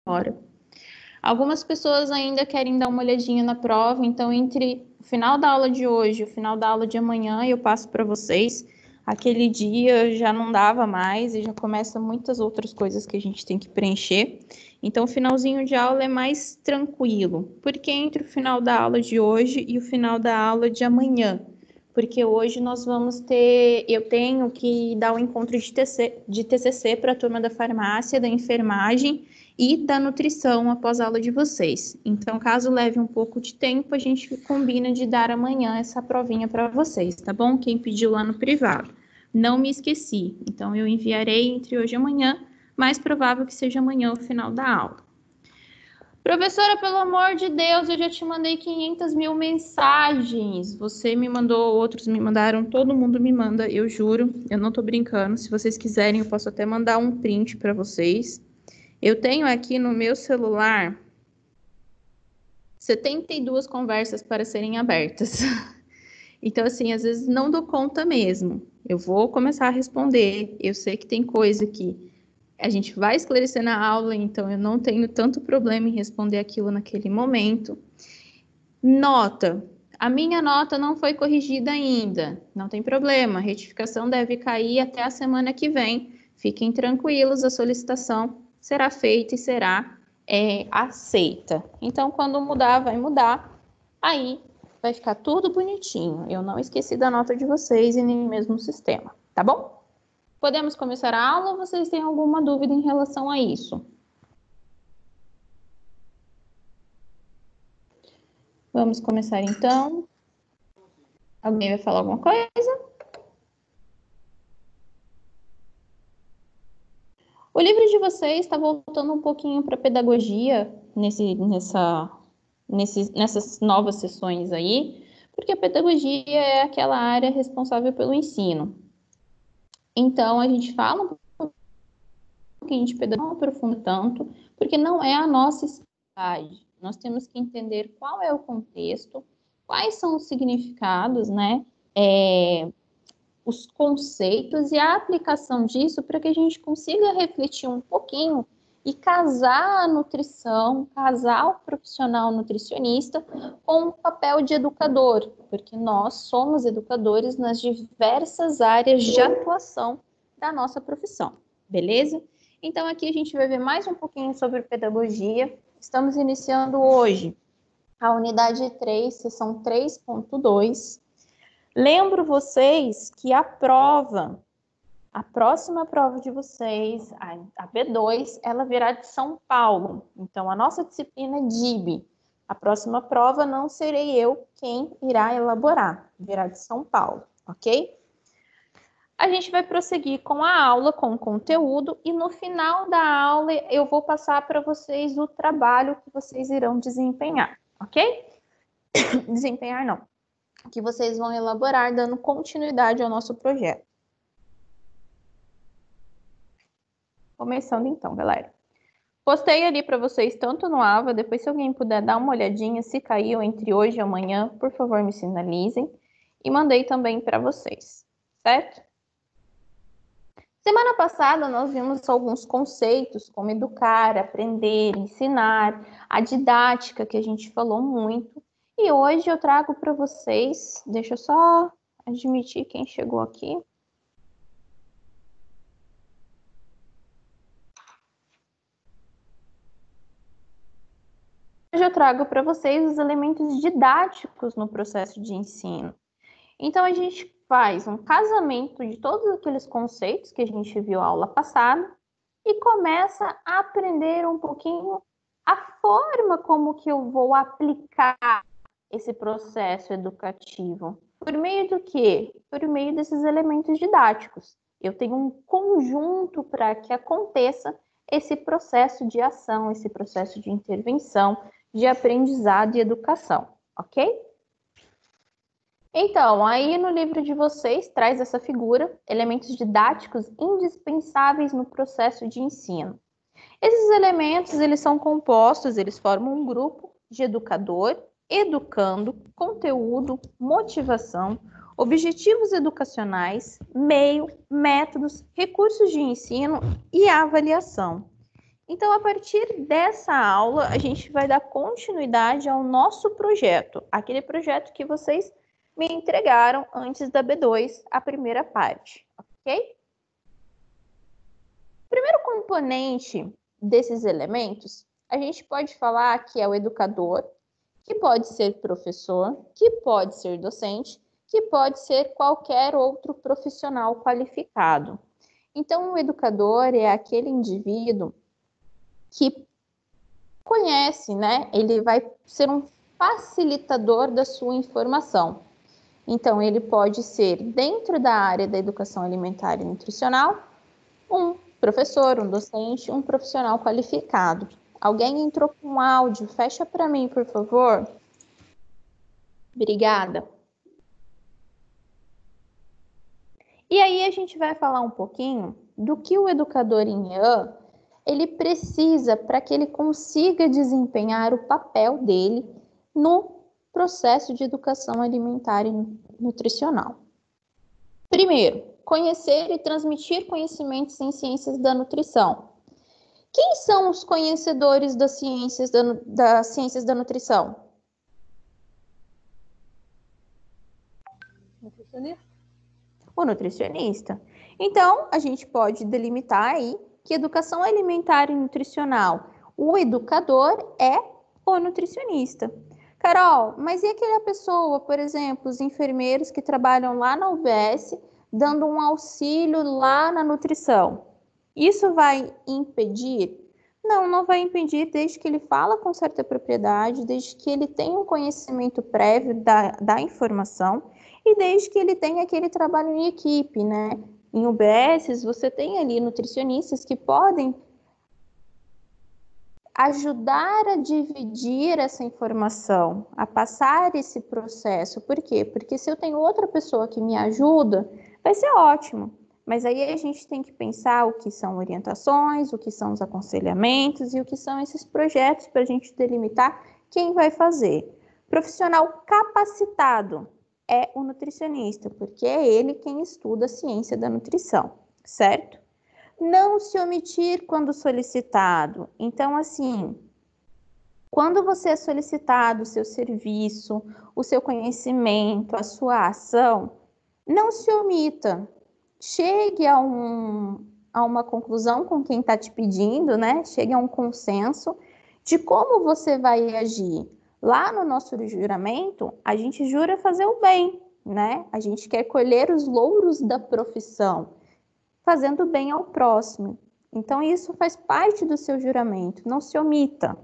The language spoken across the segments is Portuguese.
hora. Algumas pessoas ainda querem dar uma olhadinha na prova, então entre o final da aula de hoje e o final da aula de amanhã eu passo para vocês. Aquele dia já não dava mais e já começa muitas outras coisas que a gente tem que preencher. Então o finalzinho de aula é mais tranquilo, porque entre o final da aula de hoje e o final da aula de amanhã. Porque hoje nós vamos ter, eu tenho que dar um encontro de TCC para a turma da farmácia, da enfermagem e da nutrição após a aula de vocês. Então, caso leve um pouco de tempo, a gente combina de dar amanhã essa provinha para vocês, tá bom? Quem pediu lá no privado. Não me esqueci, então eu enviarei entre hoje e amanhã, mais provável que seja amanhã o final da aula. Professora, pelo amor de Deus, eu já te mandei 500 mil mensagens. Você me mandou, outros me mandaram, todo mundo me manda, eu juro. Eu não tô brincando. Se vocês quiserem, eu posso até mandar um print para vocês. Eu tenho aqui no meu celular 72 conversas para serem abertas. Então, assim, às vezes não dou conta mesmo. Eu vou começar a responder. Eu sei que tem coisa que a gente vai esclarecer na aula, então eu não tenho tanto problema em responder aquilo naquele momento. Nota. A minha nota não foi corrigida ainda. Não tem problema. A retificação deve cair até a semana que vem. Fiquem tranquilos, a solicitação será feita e será aceita. Então, quando mudar, vai mudar. Aí vai ficar tudo bonitinho. Eu não esqueci da nota de vocês e nem mesmo o sistema, tá bom? Podemos começar a aula ou vocês têm alguma dúvida em relação a isso? Vamos começar então. Alguém vai falar alguma coisa? O livro de vocês está voltando um pouquinho para pedagogia nessas novas sessões aí, porque a pedagogia é aquela área responsável pelo ensino. Então, a gente fala um pouquinho de pedagogia, não aprofunda tanto, porque não é a nossa especialidade. Nós temos que entender qual é o contexto, quais são os significados, né? Os conceitos e a aplicação disso para que a gente consiga refletir um pouquinho e casar a nutrição, casar o profissional nutricionista com o papel de educador, porque nós somos educadores nas diversas áreas de atuação da nossa profissão, beleza? Então aqui a gente vai ver mais um pouquinho sobre pedagogia. Estamos iniciando hoje a unidade 3, sessão 3.2. Lembro vocês que a próxima prova de vocês, a B2, ela virá de São Paulo. Então, a nossa disciplina é DIB. A próxima prova não serei eu quem irá elaborar, virá de São Paulo, ok? A gente vai prosseguir com a aula, com o conteúdo, e no final da aula eu vou passar para vocês o trabalho que vocês irão desempenhar, ok? Desempenhar não. Que vocês vão elaborar, dando continuidade ao nosso projeto. Começando então, galera. Postei ali para vocês, tanto no AVA, depois se alguém puder dar uma olhadinha, se caiu entre hoje e amanhã, por favor, me sinalizem. E mandei também para vocês, certo? Semana passada nós vimos alguns conceitos, como educar, aprender, ensinar, a didática, que a gente falou muito. E hoje eu trago para vocês, deixa eu só admitir quem chegou aqui. Hoje eu trago para vocês os elementos didáticos no processo de ensino. Então a gente faz um casamento de todos aqueles conceitos que a gente viu na aula passada e começa a aprender um pouquinho a forma como que eu vou aplicar esse processo educativo. Por meio do quê? Por meio desses elementos didáticos. Eu tenho um conjunto para que aconteça esse processo de ação, esse processo de intervenção, de aprendizado e educação, ok? Então, aí no livro de vocês traz essa figura, elementos didáticos indispensáveis no processo de ensino. Esses elementos, eles são compostos, eles formam um grupo de educador, educando, conteúdo, motivação, objetivos educacionais, meio, métodos, recursos de ensino e avaliação. Então, a partir dessa aula, a gente vai dar continuidade ao nosso projeto, aquele projeto que vocês me entregaram antes da B2, a primeira parte, ok? O primeiro componente desses elementos, a gente pode falar que é o educador, que pode ser professor, que pode ser docente, que pode ser qualquer outro profissional qualificado. Então, o educador é aquele indivíduo que conhece, né? Ele vai ser um facilitador da sua informação. Então, ele pode ser, dentro da área da educação alimentar e nutricional, um professor, um docente, um profissional qualificado. Alguém entrou com um áudio, fecha para mim, por favor. Obrigada. E aí a gente vai falar um pouquinho do que o educador em IAN ele precisa para que ele consiga desempenhar o papel dele no processo de educação alimentar e nutricional. Primeiro, conhecer e transmitir conhecimentos em ciências da nutrição. Quem são os conhecedores das ciências da nutrição? Nutricionista. O nutricionista. Então, a gente pode delimitar aí que educação alimentar e nutricional, o educador é o nutricionista. Carol, mas e aquela pessoa, por exemplo, os enfermeiros que trabalham lá na UBS, dando um auxílio lá na nutrição? Isso vai impedir? Não, não vai impedir desde que ele fala com certa propriedade, desde que ele tenha um conhecimento prévio da informação e desde que ele tenha aquele trabalho em equipe, né? Em UBS, você tem ali nutricionistas que podem ajudar a dividir essa informação, a passar esse processo. Por quê? Porque se eu tenho outra pessoa que me ajuda, vai ser ótimo. Mas aí a gente tem que pensar o que são orientações, o que são os aconselhamentos e o que são esses projetos para a gente delimitar quem vai fazer. Profissional capacitado é o nutricionista, porque é ele quem estuda a ciência da nutrição, certo? Não se omitir quando solicitado. Então, assim, quando você é solicitado o seu serviço, o seu conhecimento, a sua ação, não se omita. Chegue a uma conclusão com quem está te pedindo, né? Chegue a um consenso de como você vai agir. Lá no nosso juramento, a gente jura fazer o bem, né? A gente quer colher os louros da profissão, fazendo bem ao próximo. Então, isso faz parte do seu juramento, não se omita.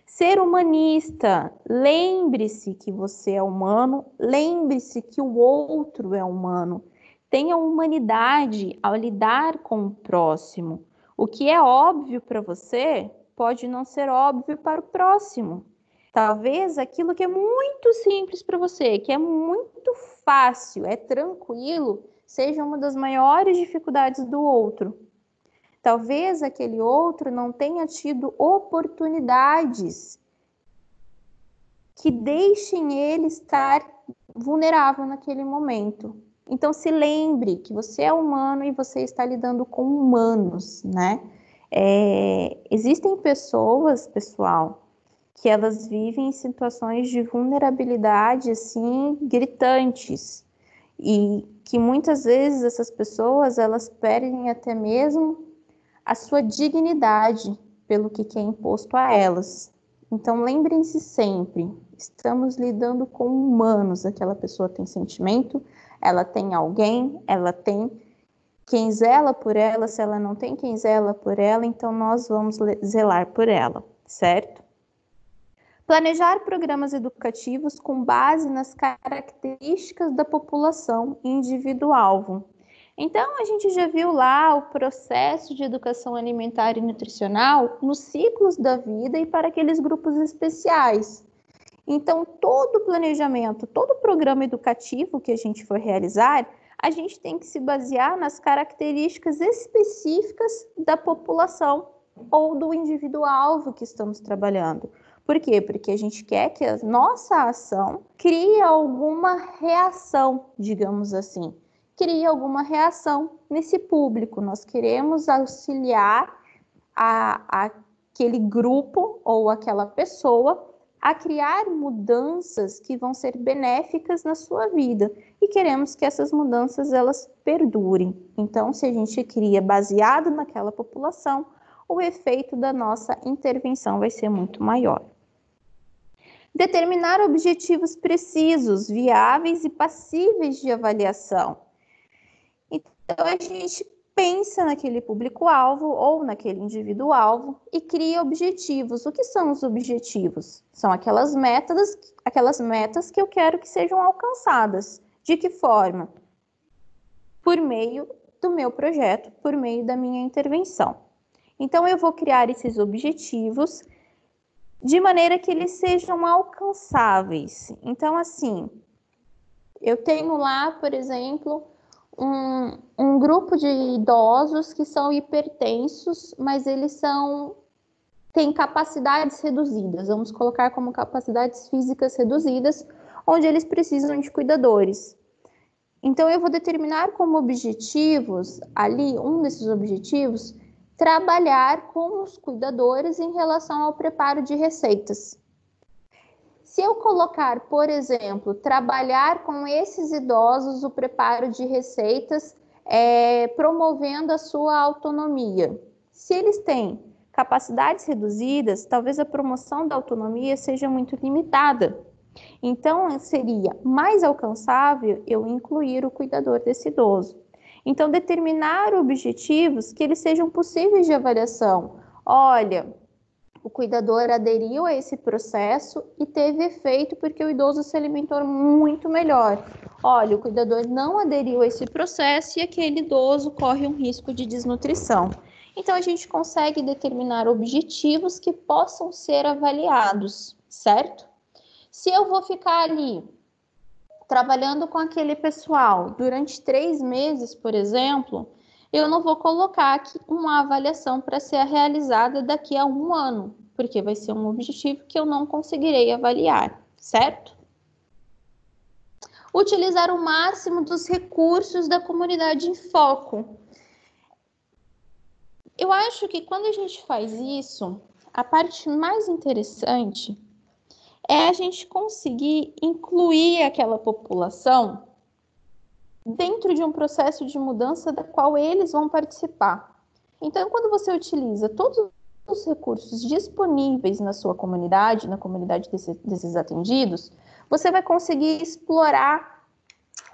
Ser humanista, lembre-se que você é humano, lembre-se que o outro é humano. Tenha humanidade ao lidar com o próximo. O que é óbvio para você pode não ser óbvio para o próximo. Talvez aquilo que é muito simples para você, que é muito fácil, é tranquilo, seja uma das maiores dificuldades do outro. Talvez aquele outro não tenha tido oportunidades que deixem ele estar vulnerável naquele momento. Então, se lembre que você é humano e você está lidando com humanos, né? Existem pessoas, pessoal, que elas vivem em situações de vulnerabilidade, assim, gritantes. E que muitas vezes essas pessoas, elas perdem até mesmo a sua dignidade pelo que é imposto a elas. Então, lembrem-se sempre, estamos lidando com humanos. Aquela pessoa tem sentimento, ela tem alguém, ela tem quem zela por ela. Se ela não tem quem zela por ela, então nós vamos zelar por ela, certo? Planejar programas educativos com base nas características da população e indivíduo-alvo. Então, a gente já viu lá o processo de educação alimentar e nutricional nos ciclos da vida e para aqueles grupos especiais. Então, todo planejamento, todo programa educativo que a gente for realizar, a gente tem que se basear nas características específicas da população ou do indivíduo-alvo que estamos trabalhando. Por quê? Porque a gente quer que a nossa ação crie alguma reação, digamos assim. Crie alguma reação nesse público. Nós queremos auxiliar aquele grupo ou aquela pessoa a criar mudanças que vão ser benéficas na sua vida. E queremos que essas mudanças elas perdurem. Então, se a gente cria baseado naquela população, o efeito da nossa intervenção vai ser muito maior. Determinar objetivos precisos, viáveis e passíveis de avaliação. Então, a gente pensa naquele público-alvo ou naquele indivíduo-alvo e cria objetivos. O que são os objetivos? São aquelas metas que eu quero que sejam alcançadas. De que forma? Por meio do meu projeto, por meio da minha intervenção. Então, eu vou criar esses objetivos de maneira que eles sejam alcançáveis. Então, assim, eu tenho lá, por exemplo, um grupo de idosos que são hipertensos, mas eles têm capacidades reduzidas. Vamos colocar como capacidades físicas reduzidas, onde eles precisam de cuidadores. Então, eu vou determinar como objetivos, ali, um desses objetivos, trabalhar com os cuidadores em relação ao preparo de receitas. Se eu colocar, por exemplo, trabalhar com esses idosos o preparo de receitas, promovendo a sua autonomia. Se eles têm capacidades reduzidas, talvez a promoção da autonomia seja muito limitada. Então, seria mais alcançável eu incluir o cuidador desse idoso. Então, determinar objetivos que eles sejam possíveis de avaliação. Olha, o cuidador aderiu a esse processo e teve efeito porque o idoso se alimentou muito melhor. Olha, o cuidador não aderiu a esse processo e aquele idoso corre um risco de desnutrição. Então, a gente consegue determinar objetivos que possam ser avaliados, certo? Se eu vou ficar ali trabalhando com aquele pessoal durante 3 meses, por exemplo, eu não vou colocar aqui uma avaliação para ser realizada daqui a 1 ano, porque vai ser um objetivo que eu não conseguirei avaliar, certo? Utilizar o máximo dos recursos da comunidade em foco. Eu acho que quando a gente faz isso, a parte mais interessante é a gente conseguir incluir aquela população dentro de um processo de mudança da qual eles vão participar. Então, quando você utiliza todos os recursos disponíveis na sua comunidade, na comunidade desses atendidos, você vai conseguir explorar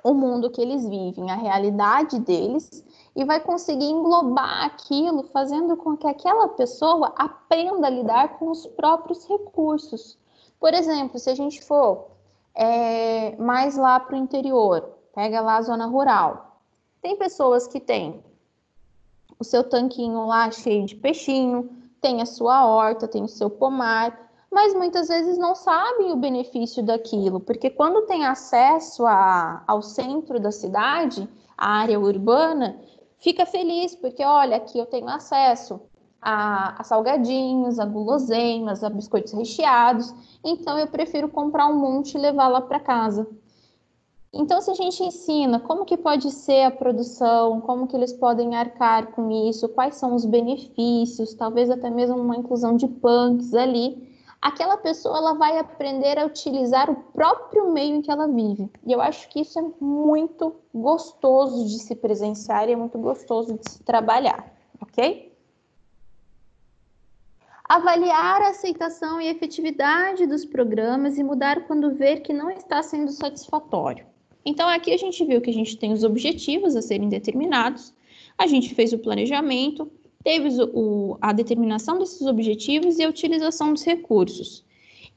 o mundo que eles vivem, a realidade deles, e vai conseguir englobar aquilo, fazendo com que aquela pessoa aprenda a lidar com os próprios recursos. Por exemplo, se a gente for mais lá para o interior, pega lá a zona rural. Tem pessoas que têm o seu tanquinho lá cheio de peixinho, tem a sua horta, tem o seu pomar, mas muitas vezes não sabem o benefício daquilo, porque quando tem acesso ao centro da cidade, à área urbana, fica feliz, porque olha, aqui eu tenho acesso a salgadinhos, a guloseimas, a biscoitos recheados, então eu prefiro comprar um monte e levar lá para casa. Então, se a gente ensina como que pode ser a produção, como que eles podem arcar com isso, quais são os benefícios, talvez até mesmo uma inclusão de punks ali, aquela pessoa ela vai aprender a utilizar o próprio meio em que ela vive. E eu acho que isso é muito gostoso de se presenciar e é muito gostoso de se trabalhar, ok? Avaliar a aceitação e efetividade dos programas e mudar quando ver que não está sendo satisfatório. Então, aqui a gente viu que a gente tem os objetivos a serem determinados, a gente fez o planejamento, teve a determinação desses objetivos e a utilização dos recursos.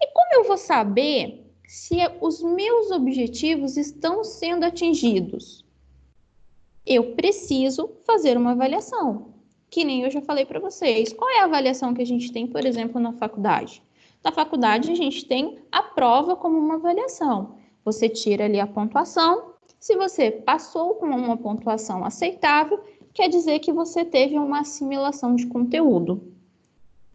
E como eu vou saber se os meus objetivos estão sendo atingidos? Eu preciso fazer uma avaliação, que nem eu já falei para vocês. Qual é a avaliação que a gente tem, por exemplo, na faculdade? Na faculdade, a gente tem a prova como uma avaliação. Você tira ali a pontuação. Se você passou com uma pontuação aceitável, quer dizer que você teve uma assimilação de conteúdo.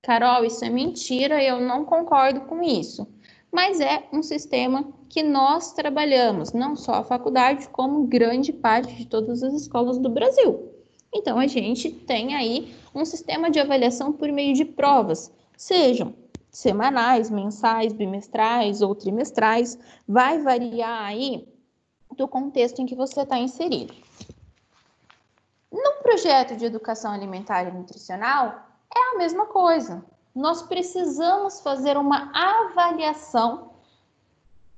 Carol, isso é mentira, eu não concordo com isso. Mas é um sistema que nós trabalhamos, não só a faculdade, como grande parte de todas as escolas do Brasil. Então, a gente tem aí um sistema de avaliação por meio de provas, sejam semanais, mensais, bimestrais ou trimestrais, vai variar aí do contexto em que você está inserido. No projeto de educação alimentar e nutricional, é a mesma coisa. Nós precisamos fazer uma avaliação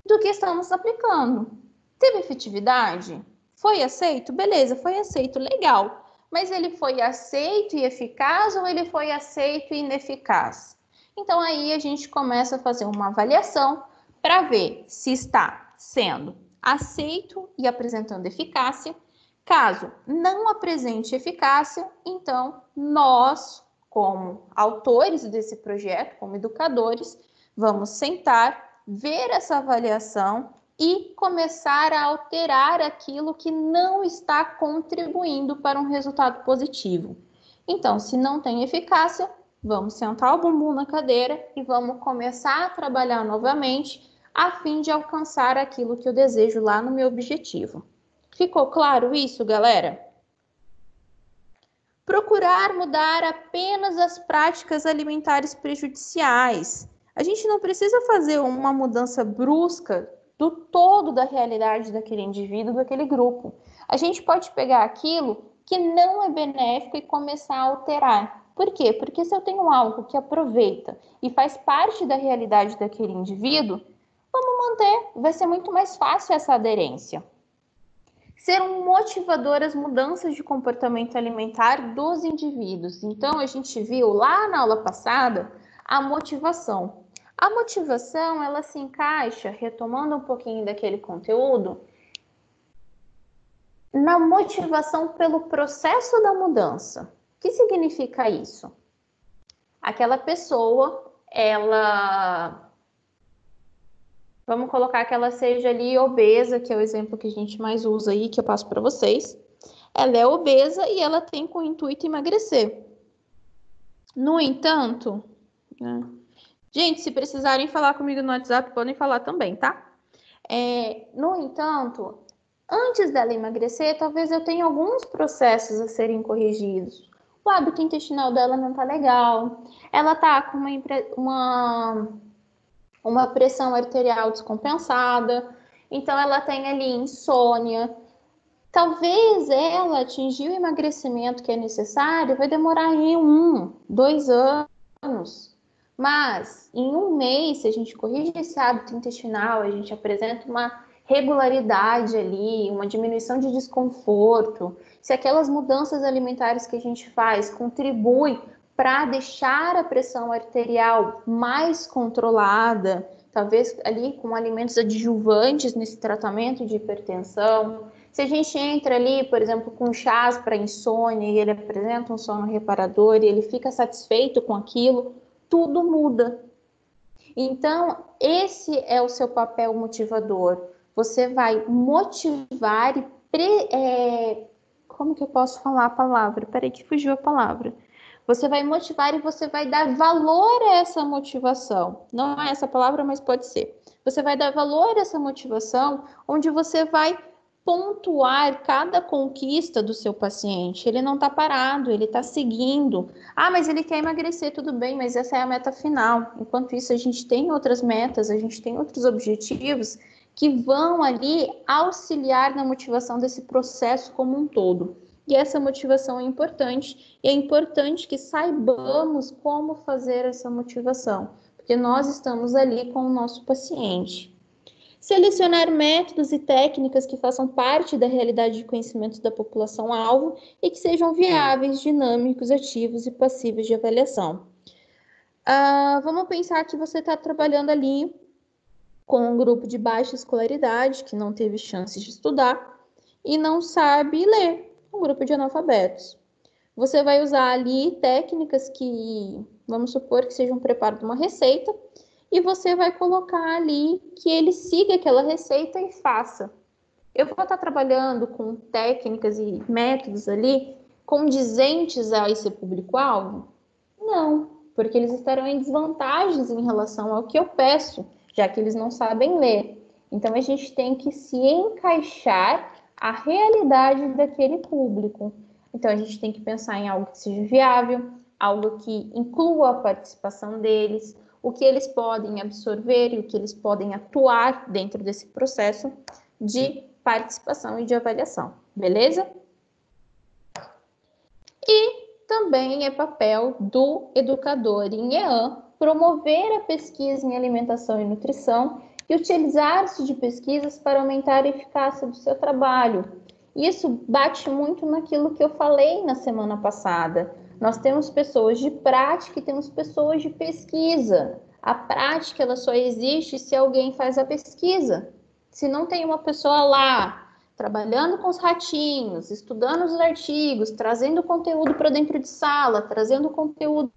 do que estamos aplicando. Teve efetividade? Foi aceito? Beleza, foi aceito, legal. Mas ele foi aceito e eficaz ou ele foi aceito e ineficaz? Então aí a gente começa a fazer uma avaliação para ver se está sendo aceito e apresentando eficácia. Caso não apresente eficácia, então nós, como autores desse projeto, como educadores, vamos sentar, ver essa avaliação e começar a alterar aquilo que não está contribuindo para um resultado positivo. Então, se não tem eficácia, vamos sentar o bumbum na cadeira e vamos começar a trabalhar novamente a fim de alcançar aquilo que eu desejo lá no meu objetivo. Ficou claro isso, galera? Procurar mudar apenas as práticas alimentares prejudiciais. A gente não precisa fazer uma mudança brusca do todo da realidade daquele indivíduo, daquele grupo. A gente pode pegar aquilo que não é benéfico e começar a alterar. Por quê? Porque se eu tenho algo que aproveita e faz parte da realidade daquele indivíduo, vamos manter, vai ser muito mais fácil essa aderência. Ser um motivador às mudanças de comportamento alimentar dos indivíduos. Então, a gente viu lá na aula passada a motivação. A motivação, ela se encaixa, retomando um pouquinho daquele conteúdo, na motivação pelo processo da mudança. O que significa isso? Aquela pessoa, vamos colocar que ela seja ali obesa, que é o exemplo que a gente mais usa aí, que eu passo para vocês. Ela é obesa e ela tem com o intuito emagrecer. No entanto, né? Gente, se precisarem falar comigo no WhatsApp, podem falar também, tá? No entanto, antes dela emagrecer, talvez eu tenha alguns processos a serem corrigidos. O hábito intestinal dela não tá legal. Ela tá com uma pressão arterial descompensada, então ela tem ali insônia. Talvez ela atingir o emagrecimento que é necessário, vai demorar aí 1, 2 anos. Mas em 1 mês, se a gente corrige esse hábito intestinal, a gente apresenta uma regularidade ali, uma diminuição de desconforto, se aquelas mudanças alimentares que a gente faz contribuem para deixar a pressão arterial mais controlada, talvez ali com alimentos adjuvantes nesse tratamento de hipertensão. Se a gente entra ali, por exemplo, com chás para insônia e ele apresenta um sono reparador e ele fica satisfeito com aquilo, tudo muda. Então, esse é o seu papel motivador. Você vai motivar e... como que eu posso falar a palavra? Peraí que fugiu a palavra. Você vai motivar e você vai dar valor a essa motivação. Não é essa palavra, mas pode ser. Você vai dar valor a essa motivação, onde você vai pontuar cada conquista do seu paciente. Ele não está parado, ele está seguindo. Ah, mas ele quer emagrecer, tudo bem, mas essa é a meta final. Enquanto isso, a gente tem outras metas, a gente tem outros objetivos que vão ali auxiliar na motivação desse processo como um todo. E essa motivação é importante, e é importante que saibamos como fazer essa motivação, porque nós estamos ali com o nosso paciente. Selecionar métodos e técnicas que façam parte da realidade de conhecimento da população-alvo e que sejam viáveis, dinâmicos, ativos e passíveis de avaliação. Vamos pensar que você está trabalhando ali com um grupo de baixa escolaridade, que não teve chances de estudar e não sabe ler, um grupo de analfabetos. Você vai usar ali técnicas que, vamos supor que seja um preparo de uma receita, e você vai colocar ali que ele siga aquela receita e faça. Eu vou estar trabalhando com técnicas e métodos ali condizentes a esse público-alvo? Não, porque eles estarão em desvantagens em relação ao que eu peço, já que eles não sabem ler. Então, a gente tem que se encaixar à realidade daquele público. Então, a gente tem que pensar em algo que seja viável, algo que inclua a participação deles, o que eles podem absorver e o que eles podem atuar dentro desse processo de participação e de avaliação, beleza? E também é papel do educador em EAN promover a pesquisa em alimentação e nutrição e utilizar-se de pesquisas para aumentar a eficácia do seu trabalho. Isso bate muito naquilo que eu falei na semana passada. Nós temos pessoas de prática e temos pessoas de pesquisa. A prática ela só existe se alguém faz a pesquisa. Se não tem uma pessoa lá trabalhando com os ratinhos, estudando os artigos, trazendo conteúdo para dentro de sala, trazendo conteúdo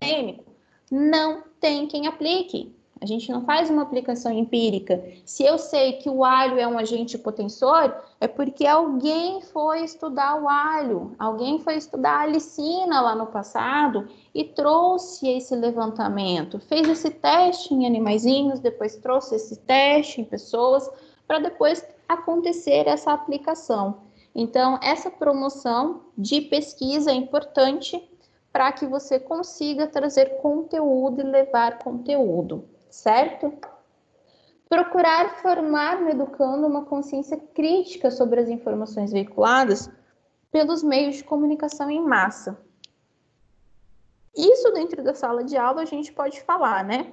acadêmico, não tem quem aplique. A gente não faz uma aplicação empírica. Se eu sei que o alho é um agente potensor, é porque alguém foi estudar o alho, alguém foi estudar a alicina lá no passado e trouxe esse levantamento, fez esse teste em animaizinhos, depois trouxe esse teste em pessoas, para depois acontecer essa aplicação. Então, essa promoção de pesquisa é importante para que você consiga trazer conteúdo e levar conteúdo, certo? Procurar formar no educando uma consciência crítica sobre as informações veiculadas pelos meios de comunicação em massa. Isso dentro da sala de aula a gente pode falar, né?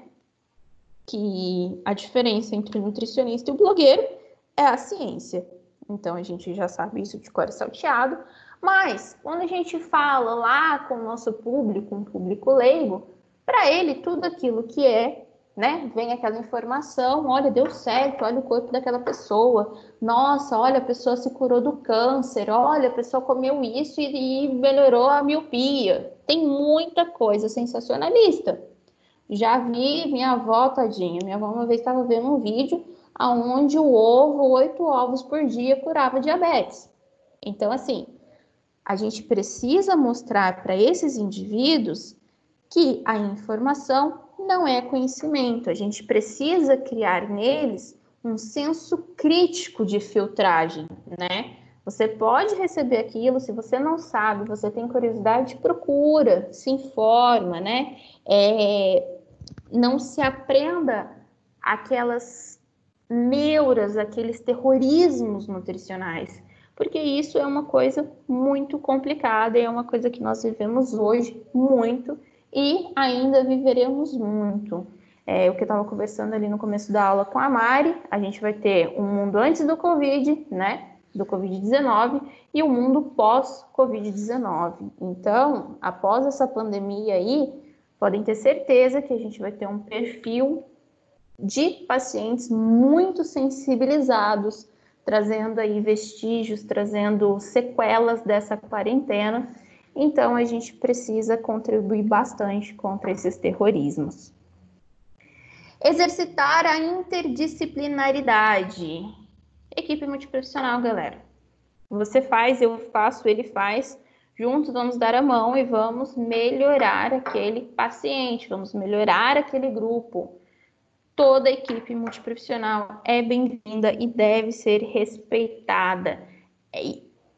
Que a diferença entre o nutricionista e o blogueiro é a ciência. Então, a gente já sabe isso de cor e salteado. Mas, quando a gente fala lá com o nosso público, um público leigo, para ele, tudo aquilo que é, né? Vem aquela informação, olha, deu certo, olha o corpo daquela pessoa. Nossa, olha, a pessoa se curou do câncer. Olha, a pessoa comeu isso e melhorou a miopia. Tem muita coisa sensacionalista. Já vi minha avó, tadinha. Minha avó uma vez estava vendo um vídeo onde o ovo, 8 ovos por dia, curava diabetes. Então, assim, a gente precisa mostrar para esses indivíduos que a informação não é conhecimento. A gente precisa criar neles um senso crítico de filtragem, né? Você pode receber aquilo, se você não sabe, você tem curiosidade, procura, se informa, né? Não se aprenda aquelas neuras, aqueles terrorismos nutricionais, porque isso é uma coisa muito complicada e é uma coisa que nós vivemos hoje muito e ainda viveremos muito. O que eu estava conversando ali no começo da aula com a Mari, a gente vai ter um mundo antes do Covid, né? Do Covid-19 e o um mundo pós-Covid-19. Então, após essa pandemia aí, podem ter certeza que a gente vai ter um perfil de pacientes muito sensibilizados, trazendo aí vestígios, trazendo sequelas dessa quarentena. Então, a gente precisa contribuir bastante contra esses terrorismos. Exercitar a interdisciplinaridade. Equipe multiprofissional, galera. Você faz, eu faço, ele faz. Juntos vamos dar a mão e vamos melhorar aquele paciente, vamos melhorar aquele grupo. Toda a equipe multiprofissional é bem-vinda e deve ser respeitada.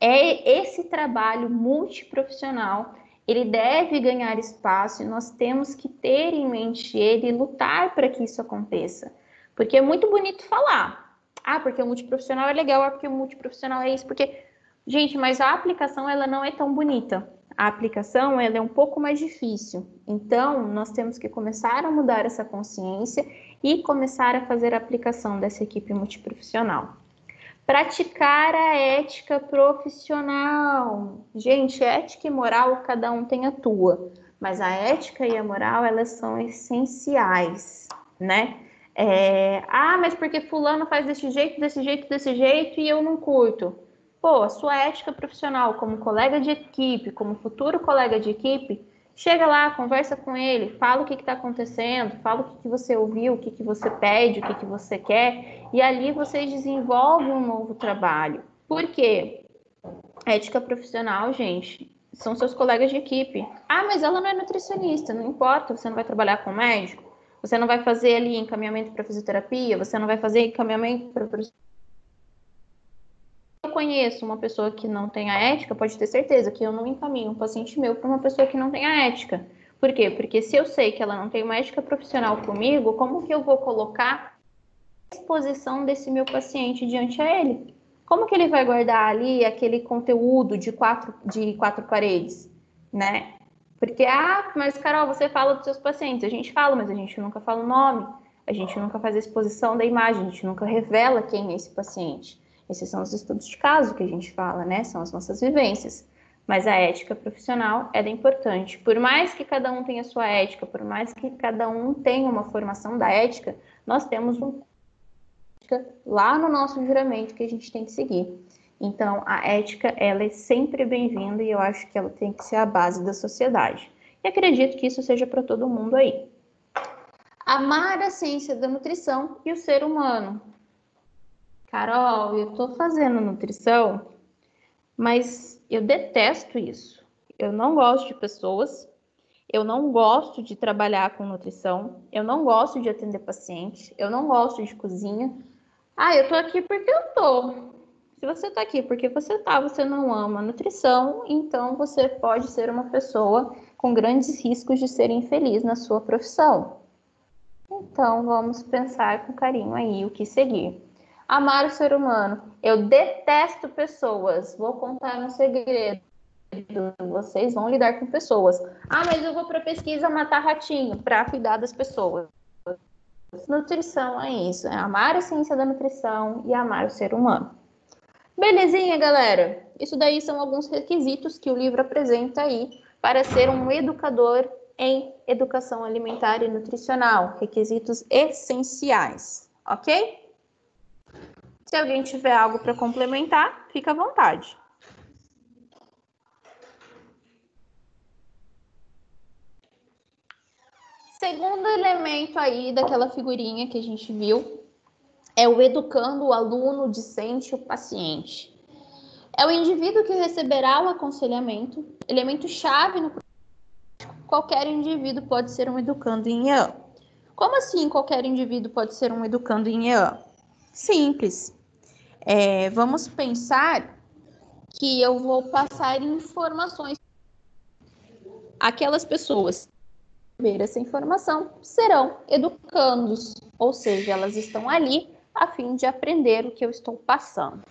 Esse trabalho multiprofissional, ele deve ganhar espaço e nós temos que ter em mente ele e lutar para que isso aconteça. Porque é muito bonito falar. Porque o multiprofissional é legal, porque o multiprofissional é isso, porque... Gente, mas a aplicação, ela não é tão bonita. A aplicação, ela é um pouco mais difícil. Então, nós temos que começar a mudar essa consciência e começar a fazer a aplicação dessa equipe multiprofissional. Praticar a ética profissional. Gente, ética e moral, cada um tem a tua. Mas a ética e a moral, elas são essenciais, né? Mas porque fulano faz desse jeito, desse jeito, desse jeito e eu não curto. Pô, a sua ética profissional como colega de equipe, como futuro colega de equipe, chega lá, conversa com ele, fala o que está acontecendo, fala o que você ouviu, o que você pede, o que você quer, e ali vocês desenvolvem um novo trabalho. Por quê? Ética profissional, gente, são seus colegas de equipe. Mas ela não é nutricionista, não importa, você não vai trabalhar com médico, você não vai fazer ali encaminhamento para fisioterapia, você não vai fazer encaminhamento para conheço uma pessoa que não tem a ética, pode ter certeza que eu não encaminho um paciente meu para uma pessoa que não tem a ética. Por quê? Porque se eu sei que ela não tem uma ética profissional comigo, como que eu vou colocar a exposição desse meu paciente diante a ele? Como que ele vai guardar ali aquele conteúdo de quatro paredes, né? Porque, mas Carol, você fala dos seus pacientes. A gente fala, mas a gente nunca fala o nome. A gente nunca faz a exposição da imagem, a gente nunca revela quem é esse paciente. Esses são os estudos de caso que a gente fala, né? São as nossas vivências. Mas a ética profissional é importante. Por mais que cada um tenha a sua ética, por mais que cada um tenha uma formação da ética, nós temos uma ética lá no nosso juramento que a gente tem que seguir. Então, a ética, ela é sempre bem-vinda e eu acho que ela tem que ser a base da sociedade. E acredito que isso seja para todo mundo aí. Amar a ciência da nutrição e o ser humano. Carol, eu estou fazendo nutrição, mas eu detesto isso. Eu não gosto de pessoas, eu não gosto de trabalhar com nutrição, eu não gosto de atender paciente, eu não gosto de cozinha. Eu tô aqui porque eu tô. Se você tá aqui porque você não ama nutrição, então você pode ser uma pessoa com grandes riscos de ser infeliz na sua profissão. Então, vamos pensar com carinho aí o que seguir. Amar o ser humano. Eu detesto pessoas. Vou contar um segredo. Vocês vão lidar com pessoas. Mas eu vou para pesquisa matar ratinho para cuidar das pessoas. Nutrição é isso. É amar a ciência da nutrição e amar o ser humano. Belezinha, galera? Isso daí são alguns requisitos que o livro apresenta aí para ser um educador em educação alimentar e nutricional. Requisitos essenciais, ok? Se alguém tiver algo para complementar, fica à vontade. Segundo elemento aí daquela figurinha que a gente viu é o educando o aluno, o discente, o paciente. É o indivíduo que receberá o aconselhamento, elemento chave no qualquer indivíduo pode ser um educando em IAM. Como assim qualquer indivíduo pode ser um educando em IAM? Simples. Vamos pensar que eu vou passar informações. Aquelas pessoas que receber essa informação serão educandos, ou seja, elas estão ali a fim de aprender o que eu estou passando.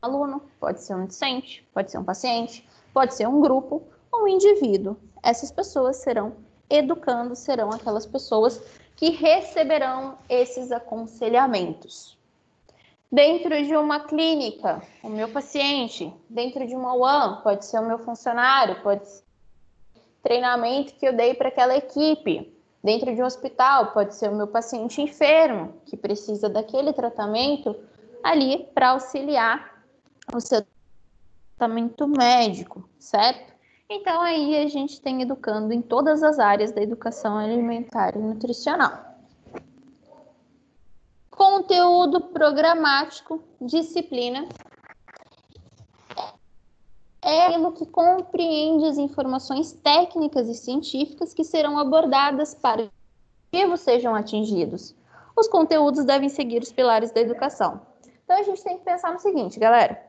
Um aluno, pode ser um discente, pode ser um paciente, pode ser um grupo ou um indivíduo. Essas pessoas serão educando, serão aquelas pessoas que receberão esses aconselhamentos. Dentro de uma clínica, o meu paciente, dentro de uma UAM, pode ser o meu funcionário, pode ser treinamento que eu dei para aquela equipe. Dentro de um hospital, pode ser o meu paciente enfermo, que precisa daquele tratamento ali para auxiliar o seu tratamento médico, certo? Então, aí a gente tem educando em todas as áreas da educação alimentar e nutricional. Conteúdo programático, disciplina, é aquilo que compreende as informações técnicas e científicas que serão abordadas para que os objetivos sejam atingidos. Os conteúdos devem seguir os pilares da educação. Então, a gente tem que pensar no seguinte, galera.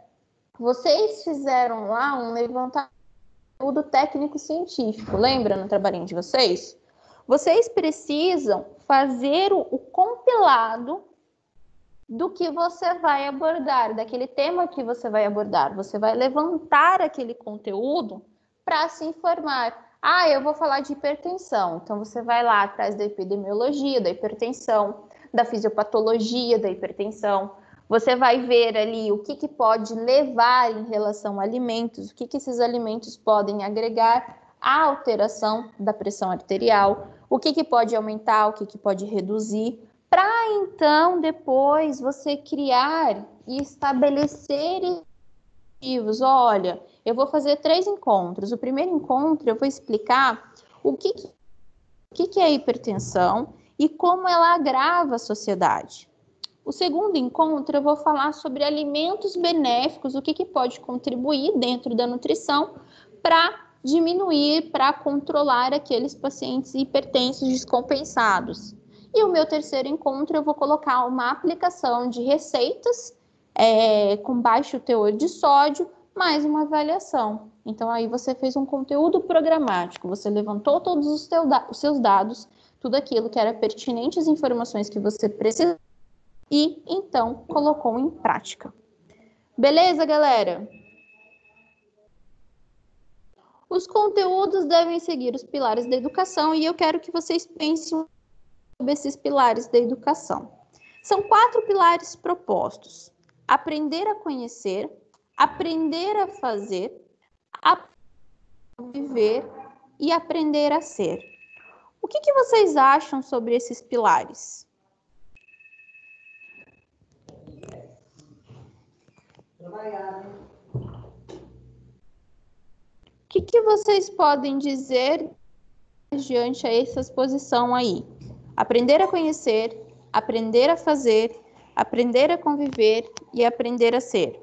Vocês fizeram lá um levantamento técnico-científico, lembra no trabalhinho de vocês? Vocês precisam fazer o compilado do que você vai abordar, daquele tema que você vai abordar. Você vai levantar aquele conteúdo para se informar. Eu vou falar de hipertensão. Então, você vai lá atrás da epidemiologia da hipertensão, da fisiopatologia da hipertensão. Você vai ver ali o que pode levar em relação a alimentos, o que esses alimentos podem agregar à alteração da pressão arterial, o que pode aumentar, o que pode reduzir, para então depois você criar e estabelecer objetivos. Olha, eu vou fazer 3 encontros. O primeiro encontro eu vou explicar o que é a hipertensão e como ela agrava a sociedade. O segundo encontro eu vou falar sobre alimentos benéficos, o que pode contribuir dentro da nutrição para diminuir, para controlar aqueles pacientes hipertensos descompensados. E o meu terceiro encontro eu vou colocar uma aplicação de receitas com baixo teor de sódio, mais uma avaliação. Então, aí você fez um conteúdo programático, você levantou todos os seus dados, tudo aquilo que era pertinente às informações que você precisa e, então, colocou em prática. Beleza, galera? Os conteúdos devem seguir os pilares da educação e eu quero que vocês pensem sobre esses pilares da educação. São 4 pilares propostos: aprender a conhecer, aprender a fazer, aprender a viver e aprender a ser. O que vocês acham sobre esses pilares? O que vocês podem dizer diante a essa exposição aí? Aprender a conhecer, aprender a fazer, aprender a conviver e aprender a ser.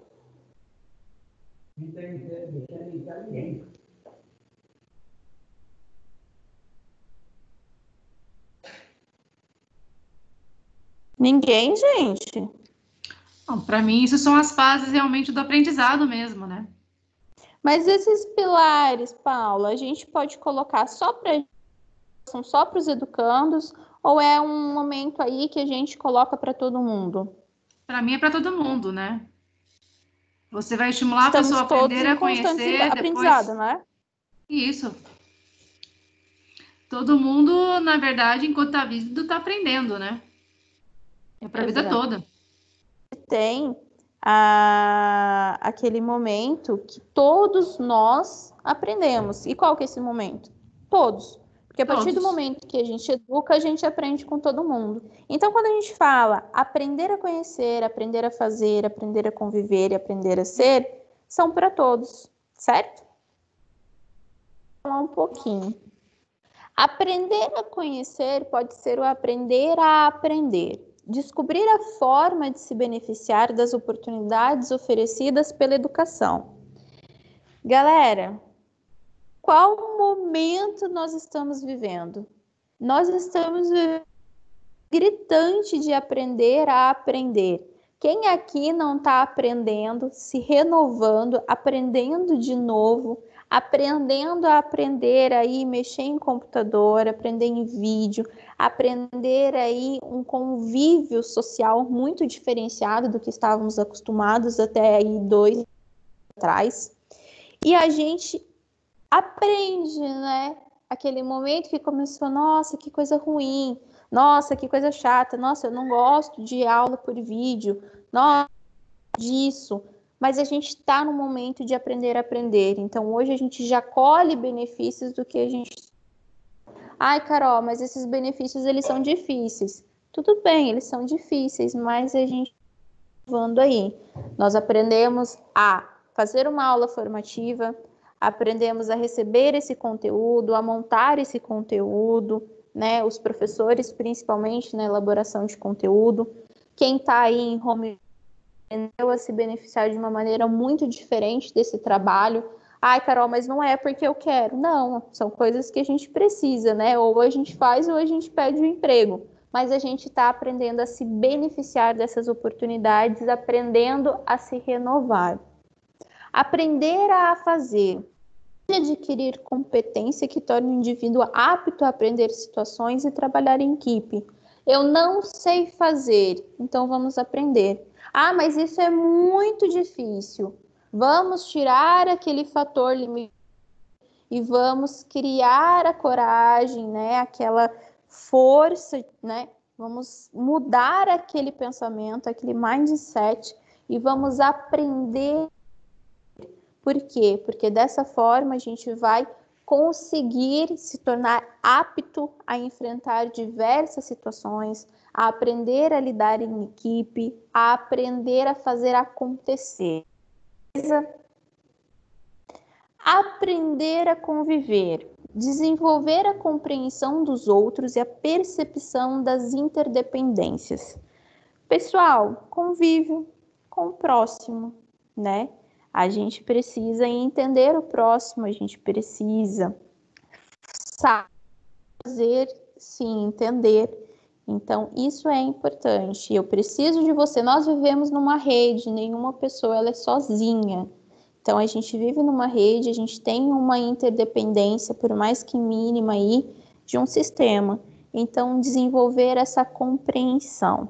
Ninguém, gente? Para mim, isso são as fases realmente do aprendizado mesmo, né? Mas esses pilares, Paula, a gente pode colocar só para os educandos ou é um momento aí que a gente coloca para todo mundo? Para mim é para todo mundo, né? Você vai estimular Estamos a pessoa a todos aprender em a constante conhecer, aprendizado, depois... né? Isso. Todo mundo, na verdade, enquanto está vivo, está aprendendo, né? É para a vida toda. Tem aquele momento que todos nós aprendemos. E qual que é esse momento? Todos. Porque a partir do momento que a gente educa, a gente aprende com todo mundo. Então, quando a gente fala aprender a conhecer, aprender a fazer, aprender a conviver e aprender a ser, são para todos, certo? Vou falar um pouquinho. Aprender a conhecer pode ser o aprender a aprender. Descobrir a forma de se beneficiar das oportunidades oferecidas pela educação. Galera, qual momento nós estamos vivendo? Nós estamos vivendo gritante de aprender a aprender. Quem aqui não está aprendendo, se renovando, aprendendo de novo, aprendendo a aprender aí, mexer em computador, aprender em vídeo, aprender aí um convívio social muito diferenciado do que estávamos acostumados até aí 2 anos atrás. E a gente aprende, né? Aquele momento que começou, nossa, que coisa ruim, nossa, que coisa chata, nossa, eu não gosto de aula por vídeo, nossa, disso. Mas a gente está no momento de aprender a aprender. Então, hoje a gente já colhe benefícios do que a gente... Ai, Carol, mas esses benefícios, eles são difíceis. Tudo bem, eles são difíceis, mas a gente vando aí. Nós aprendemos a fazer uma aula formativa, aprendemos a receber esse conteúdo, a montar esse conteúdo, né? Os professores, principalmente na elaboração de conteúdo. Quem está aí em home aprendeu a se beneficiar de uma maneira muito diferente desse trabalho. Ai, Carol, mas não é porque eu quero. Não, são coisas que a gente precisa, né? Ou a gente faz ou a gente pede o emprego. Mas a gente está aprendendo a se beneficiar dessas oportunidades, aprendendo a se renovar. Aprender a fazer, adquirir competência que torne o indivíduo apto a aprender situações e trabalhar em equipe. Eu não sei fazer, então vamos aprender. Ah, mas isso é muito difícil. Vamos tirar aquele fator limite e vamos criar a coragem, né? Aquela força, né? Vamos mudar aquele pensamento, aquele mindset e vamos aprender. Por quê? Porque dessa forma a gente vai conseguir se tornar apto a enfrentar diversas situações, a aprender a lidar em equipe, a aprender a fazer acontecer. Aprender a conviver, desenvolver a compreensão dos outros e a percepção das interdependências. Pessoal, convívio com o próximo, né? A gente precisa entender o próximo, a gente precisa fazer, sim, entender Então, isso é importante. Eu preciso de você. Nós vivemos numa rede, nenhuma pessoa ela é sozinha. Então, a gente vive numa rede, a gente tem uma interdependência, por mais que mínima aí, de um sistema. Então, desenvolver essa compreensão.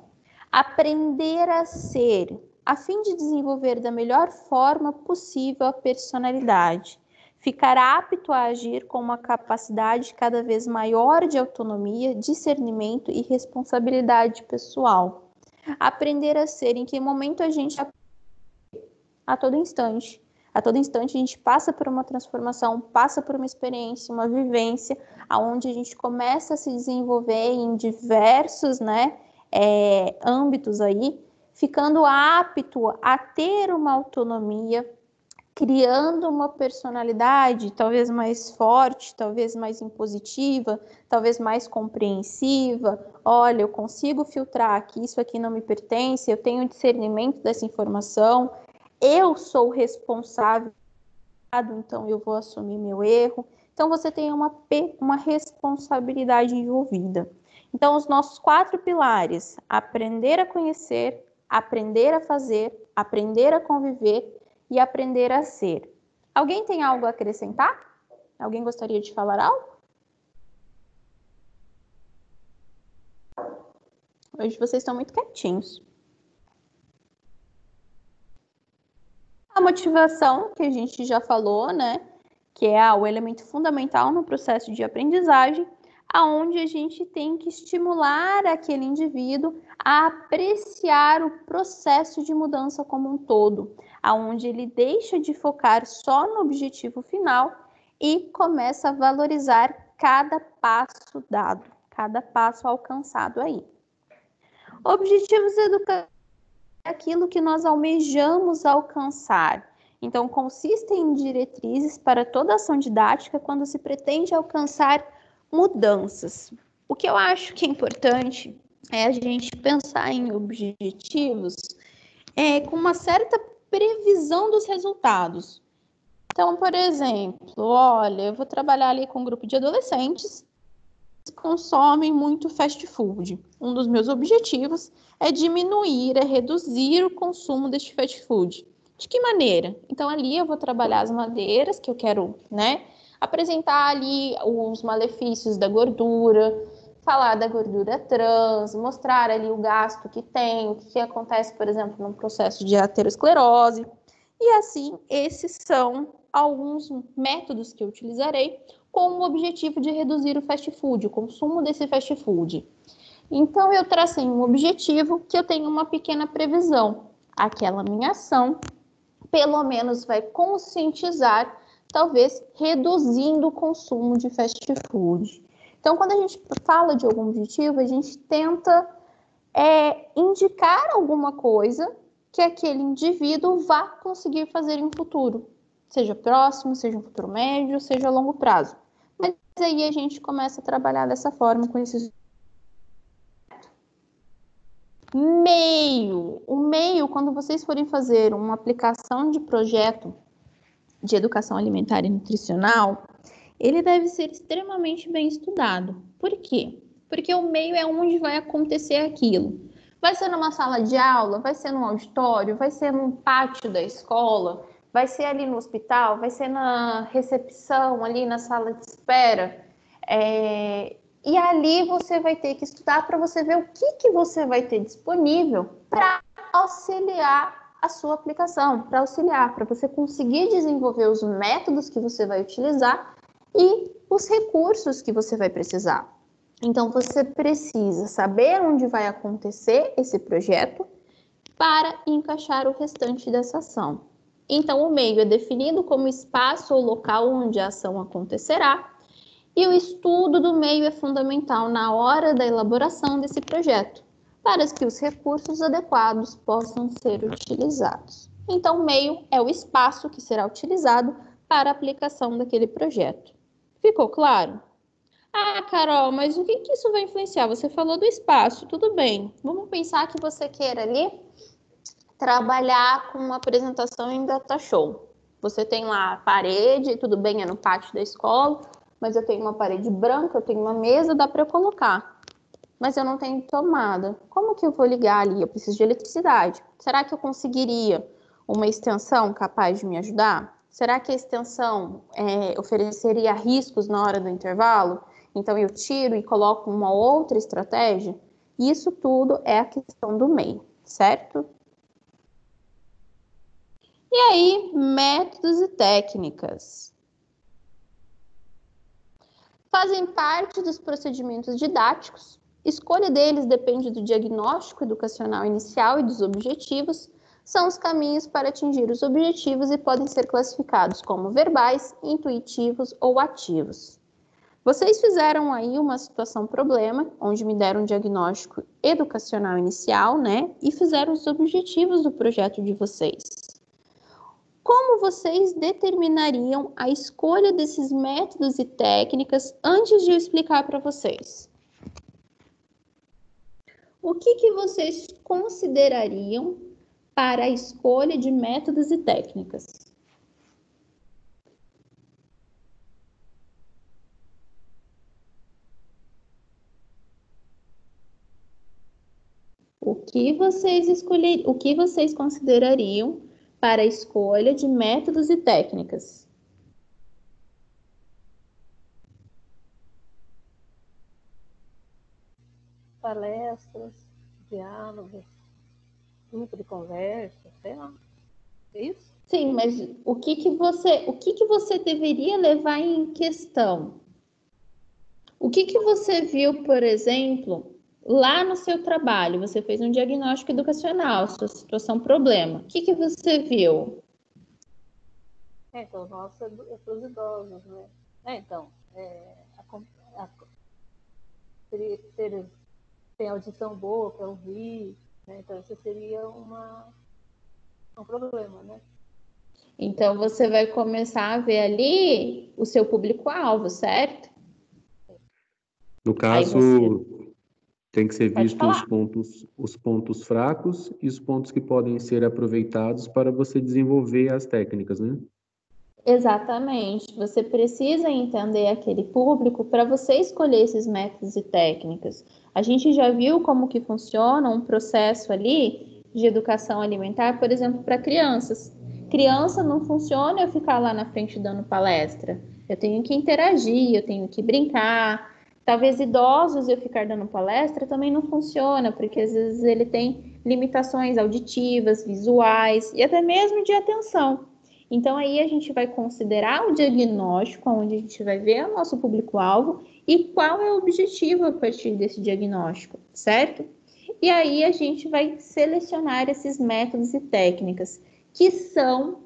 Aprender a ser, a fim de desenvolver da melhor forma possível a personalidade. Ficar apto a agir com uma capacidade cada vez maior de autonomia, discernimento e responsabilidade pessoal. Aprender a ser, em que momento a gente a todo instante. A todo instante a gente passa por uma transformação, passa por uma experiência, uma vivência, onde a gente começa a se desenvolver em diversos, âmbitos aí, ficando apto a ter uma autonomia, criando uma personalidade talvez mais forte, talvez mais impositiva, talvez mais compreensiva. Olha, eu consigo filtrar que isso aqui não me pertence, eu tenho discernimento dessa informação, eu sou responsável, então eu vou assumir meu erro. Então você tem uma responsabilidade envolvida. Então os nossos 4 pilares: aprender a conhecer, aprender a fazer, aprender a conviver e aprender a ser. Alguém tem algo a acrescentar? Alguém gostaria de falar algo? Hoje vocês estão muito quietinhos. A motivação, que a gente já falou, que é o elemento fundamental no processo de aprendizagem, aonde a gente tem que estimular aquele indivíduo a apreciar o processo de mudança como um todo, aonde ele deixa de focar só no objetivo final e começa a valorizar cada passo dado, cada passo alcançado aí. Objetivos educativos é aquilo que nós almejamos alcançar. Então, consistem em diretrizes para toda ação didática quando se pretende alcançar mudanças. O que eu acho que é importante é a gente pensar em objetivos com uma certa previsão dos resultados. Então, por exemplo, olha, eu vou trabalhar ali com um grupo de adolescentes que consomem muito fast food. Um dos meus objetivos é diminuir, é reduzir o consumo deste fast food. De que maneira? Então, ali eu vou trabalhar as maneiras que eu quero, apresentar ali os malefícios da gordura, falar da gordura trans, mostrar ali o gasto que tem, o que acontece, por exemplo, no processo de aterosclerose. E assim, esses são alguns métodos que eu utilizarei com o objetivo de reduzir o fast food, o consumo desse fast food. Então, eu tracei um objetivo que eu tenho uma pequena previsão. Aquela minha ação, pelo menos, vai conscientizar, talvez reduzindo o consumo de fast food. Então, quando a gente fala de algum objetivo, a gente tenta indicar alguma coisa que aquele indivíduo vá conseguir fazer em um futuro, seja próximo, seja um futuro médio, seja a longo prazo. Mas aí a gente começa a trabalhar dessa forma com esses meio. O meio, quando vocês forem fazer uma aplicação de projeto de educação alimentar e nutricional, ele deve ser extremamente bem estudado. Por quê? Porque o meio é onde vai acontecer aquilo. Vai ser numa sala de aula, vai ser num auditório, vai ser num pátio da escola, vai ser ali no hospital, vai ser na recepção, ali na sala de espera. E ali você vai ter que estudar para você ver o que você vai ter disponível para auxiliar a sua aplicação, para auxiliar, para você conseguir desenvolver os métodos que você vai utilizar e os recursos que você vai precisar. Então, você precisa saber onde vai acontecer esse projeto para encaixar o restante dessa ação. Então, o meio é definido como espaço ou local onde a ação acontecerá, e o estudo do meio é fundamental na hora da elaboração desse projeto, para que os recursos adequados possam ser utilizados. Então, o meio é o espaço que será utilizado para a aplicação daquele projeto. Ficou claro? Ah, Carol, mas o que isso vai influenciar? Você falou do espaço, tudo bem. Vamos pensar que você queira ali trabalhar com uma apresentação em data show. Você tem lá a parede, tudo bem, é no pátio da escola, mas eu tenho uma parede branca, eu tenho uma mesa, dá para eu colocar. mas eu não tenho tomada. Como que eu vou ligar ali? Eu preciso de eletricidade. Será que eu conseguiria uma extensão capaz de me ajudar? Será que a extensão ofereceria riscos na hora do intervalo? Então eu tiro e coloco uma outra estratégia? Isso tudo é a questão do MEI, certo? E aí, métodos e técnicas. Fazem parte dos procedimentos didáticos. Escolha deles depende do diagnóstico educacional inicial e dos objetivos. São os caminhos para atingir os objetivos e podem ser classificados como verbais, intuitivos ou ativos. Vocês fizeram aí uma situação problema, onde me deram um diagnóstico educacional inicial, né? E fizeram os objetivos do projeto de vocês. Como vocês determinariam a escolha desses métodos e técnicas antes de eu explicar para vocês? O que vocês considerariam para a escolha de métodos e técnicas? O que vocês considerariam para a escolha de métodos e técnicas? Palestras, diálogos, grupo de conversa, sei lá. É isso? Sim, mas o que você deveria levar em questão? O que você viu, por exemplo, lá no seu trabalho? Você fez um diagnóstico educacional, sua situação problema. O que você viu? Então, nossa, é para os idosos, né? Então, tem audição boa para ouvir, né? Então, isso seria um problema, né? Então, você vai começar a ver ali o seu público-alvo, certo? No caso, tem que ser visto os pontos fracos e os pontos que podem ser aproveitados para você desenvolver as técnicas, né? Exatamente. Você precisa entender aquele público para você escolher esses métodos e técnicas. A gente já viu como que funciona um processo ali de educação alimentar, por exemplo, para crianças. Criança não funciona eu ficar lá na frente dando palestra. Eu tenho que interagir, eu tenho que brincar. Talvez idosos eu ficar dando palestra também não funciona, porque às vezes ele tem limitações auditivas, visuais e até mesmo de atenção. Então, aí a gente vai considerar o diagnóstico, onde a gente vai ver o nosso público-alvo e qual é o objetivo a partir desse diagnóstico, certo? E aí a gente vai selecionar esses métodos e técnicas, que são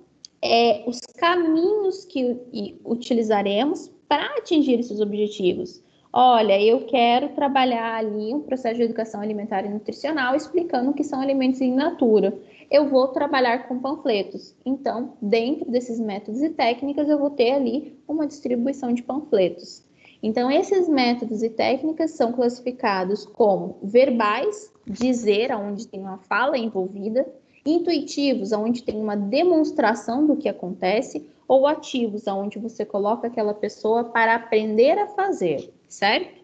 os caminhos que utilizaremos para atingir esses objetivos. Olha, eu quero trabalhar ali um processo de educação alimentar e nutricional explicando o que são alimentos in natura. Eu vou trabalhar com panfletos. Então, dentro desses métodos e técnicas, eu vou ter ali uma distribuição de panfletos. Então, esses métodos e técnicas são classificados como verbais, dizer, onde tem uma fala envolvida, intuitivos, onde tem uma demonstração do que acontece, ou ativos, onde você coloca aquela pessoa para aprender a fazer, certo?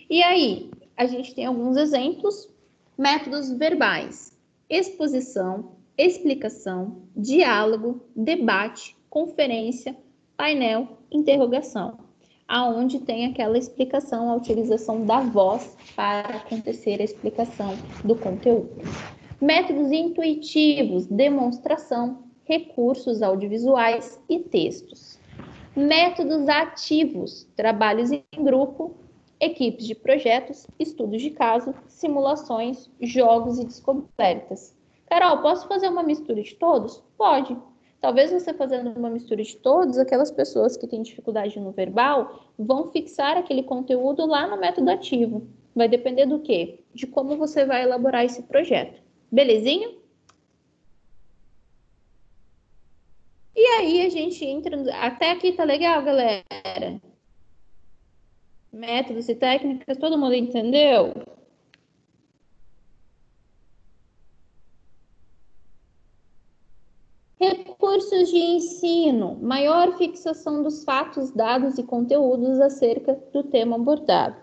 E aí, a gente tem alguns exemplos. Métodos verbais: exposição, explicação, diálogo, debate, conferência, painel, interrogação, aonde tem aquela explicação, a utilização da voz para acontecer a explicação do conteúdo. Métodos intuitivos: demonstração, recursos audiovisuais e textos. Métodos ativos: trabalhos em grupo, equipes de projetos, estudos de caso, simulações, jogos e descobertas. Carol, posso fazer uma mistura de todos? Pode. Talvez você fazendo uma mistura de todos, aquelas pessoas que têm dificuldade no verbal vão fixar aquele conteúdo lá no método ativo. Vai depender do quê? De como você vai elaborar esse projeto. Belezinha? E aí a gente entra... Até aqui tá legal, galera? Métodos e técnicas, todo mundo entendeu? Recursos de ensino: maior fixação dos fatos, dados e conteúdos acerca do tema abordado.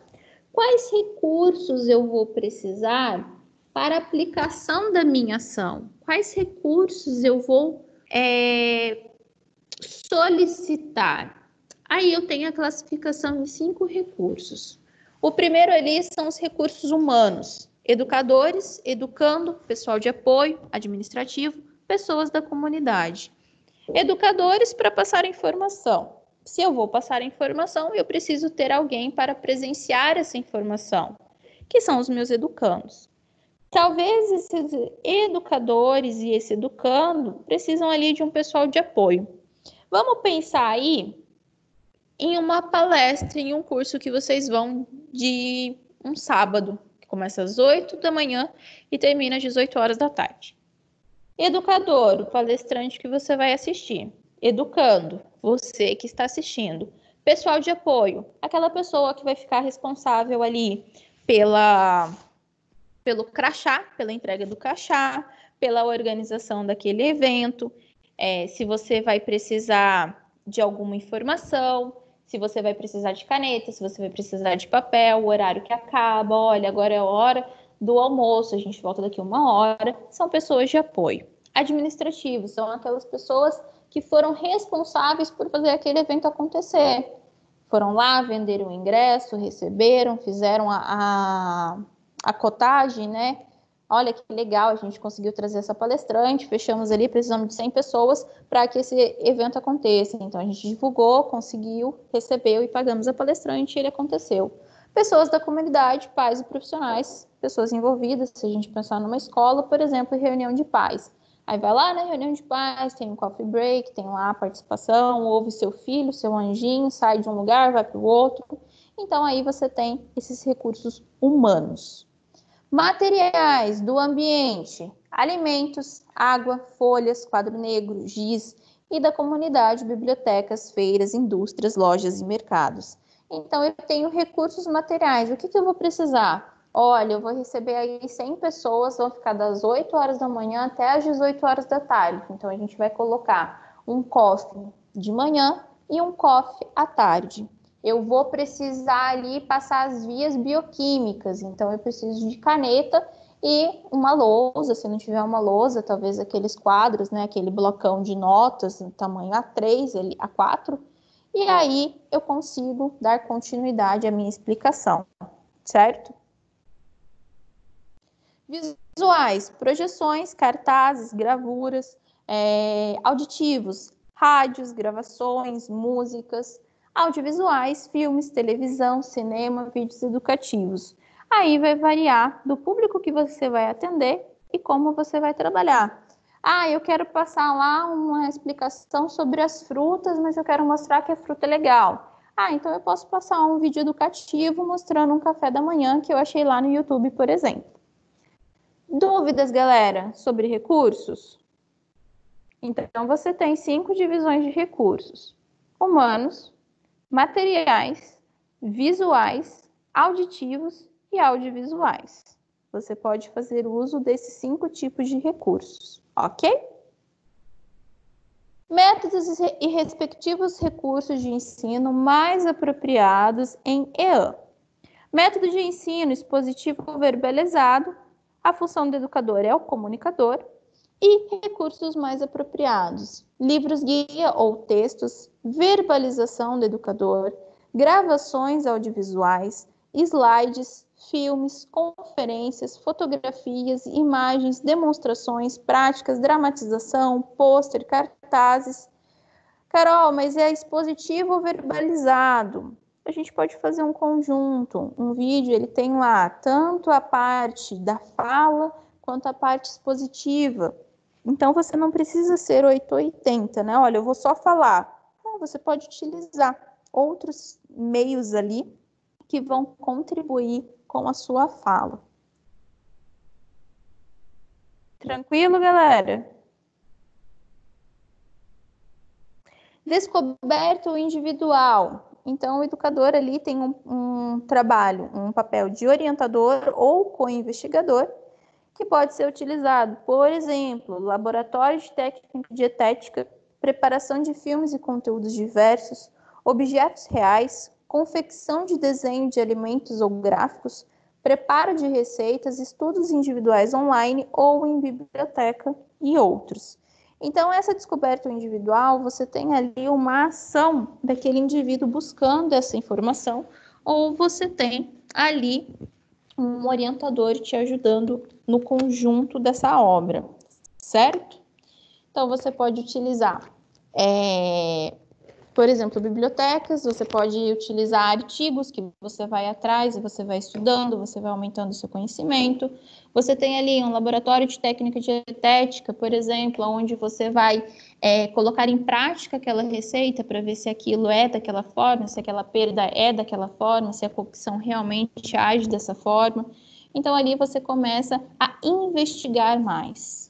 Quais recursos eu vou precisar para a aplicação da minha ação? Quais recursos eu vou solicitar? Aí eu tenho a classificação em 5 recursos. O primeiro ali são os recursos humanos. Educadores, educando, pessoal de apoio, administrativo, pessoas da comunidade. Educadores para passar informação. Se eu vou passar informação, eu preciso ter alguém para presenciar essa informação, que são os meus educandos. Talvez esses educadores e esse educando precisam ali de um pessoal de apoio. Vamos pensar aí em uma palestra, em um curso que vocês vão de um sábado, que começa às 8 da manhã e termina às 18 horas da tarde. Educador, o palestrante que você vai assistir. Educando, você que está assistindo. Pessoal de apoio, aquela pessoa que vai ficar responsável ali pelo crachá, pela entrega do crachá, pela organização daquele evento, se você vai precisar de alguma informação, se você vai precisar de caneta, se você vai precisar de papel, o horário que acaba, olha, agora é a hora do almoço, a gente volta daqui 1 hora, são pessoas de apoio. Administrativos, são aquelas pessoas que foram responsáveis por fazer aquele evento acontecer. Foram lá, venderam o ingresso, receberam, fizeram a cotagem, né? Olha que legal, a gente conseguiu trazer essa palestrante, fechamos ali, precisamos de 100 pessoas para que esse evento aconteça. Então, a gente divulgou, conseguiu, recebeu e pagamos a palestrante e ele aconteceu. Pessoas da comunidade, pais e profissionais, pessoas envolvidas, se a gente pensar numa escola, por exemplo, reunião de pais. Aí vai lá na reunião de pais, tem um coffee break, tem lá a participação, ouve seu filho, seu anjinho, sai de um lugar, vai para o outro. Então, aí você tem esses recursos humanos. Materiais do ambiente, alimentos, água, folhas, quadro negro, giz e da comunidade, bibliotecas, feiras, indústrias, lojas e mercados. Então, eu tenho recursos materiais. O que eu vou precisar? Olha, eu vou receber aí 100 pessoas, vão ficar das 8 horas da manhã até as 18 horas da tarde. Então, a gente vai colocar um coffee de manhã e um coffee à tarde. Eu vou precisar ali passar as vias bioquímicas, então eu preciso de caneta e uma lousa, se não tiver uma lousa, talvez aqueles quadros, né, aquele blocão de notas, tamanho A3, A4, e aí eu consigo dar continuidade à minha explicação, certo? Visuais, projeções, cartazes, gravuras, auditivos, rádios, gravações, músicas, audiovisuais, filmes, televisão, cinema, vídeos educativos. Aí vai variar do público que você vai atender e como você vai trabalhar. Ah, eu quero passar lá uma explicação sobre as frutas, mas eu quero mostrar que a fruta é legal. Ah, então eu posso passar um vídeo educativo mostrando um café da manhã que eu achei lá no YouTube, por exemplo. Dúvidas, galera, sobre recursos? Então, você tem 5 divisões de recursos: humanos, materiais, visuais, auditivos e audiovisuais. Você pode fazer uso desses 5 tipos de recursos, ok? Métodos e respectivos recursos de ensino mais apropriados em EAN. Método de ensino expositivo verbalizado. A função do educador é o comunicador. E recursos mais apropriados: livros guia ou textos, verbalização do educador, gravações audiovisuais, slides, filmes, conferências, fotografias, imagens, demonstrações, práticas, dramatização, pôster, cartazes. Carol, mas é expositivo ou verbalizado? A gente pode fazer um conjunto. Um vídeo, ele tem lá tanto a parte da fala quanto a parte expositiva. Então, você não precisa ser 880, né? Olha, eu vou só falar. Não, você pode utilizar outros meios ali que vão contribuir com a sua fala. Tranquilo, galera? Descoberto individual. Então, o educador ali tem um trabalho, um papel de orientador ou co-investigador, que pode ser utilizado, por exemplo, laboratório de técnica de dietética, preparação de filmes e conteúdos diversos, objetos reais, confecção de desenho de alimentos ou gráficos, preparo de receitas, estudos individuais online ou em biblioteca e outros. Então, essa descoberta individual, você tem ali uma ação daquele indivíduo buscando essa informação, ou você tem ali um orientador te ajudando no conjunto dessa obra, certo? Então, você pode utilizar, por exemplo, bibliotecas, você pode utilizar artigos que você vai atrás e você vai estudando, você vai aumentando o seu conhecimento. Você tem ali um laboratório de técnica dietética, por exemplo, onde você vai colocar em prática aquela receita para ver se aquilo é daquela forma, se aquela perda é daquela forma, se a cocção realmente age dessa forma. Então, ali você começa a investigar mais.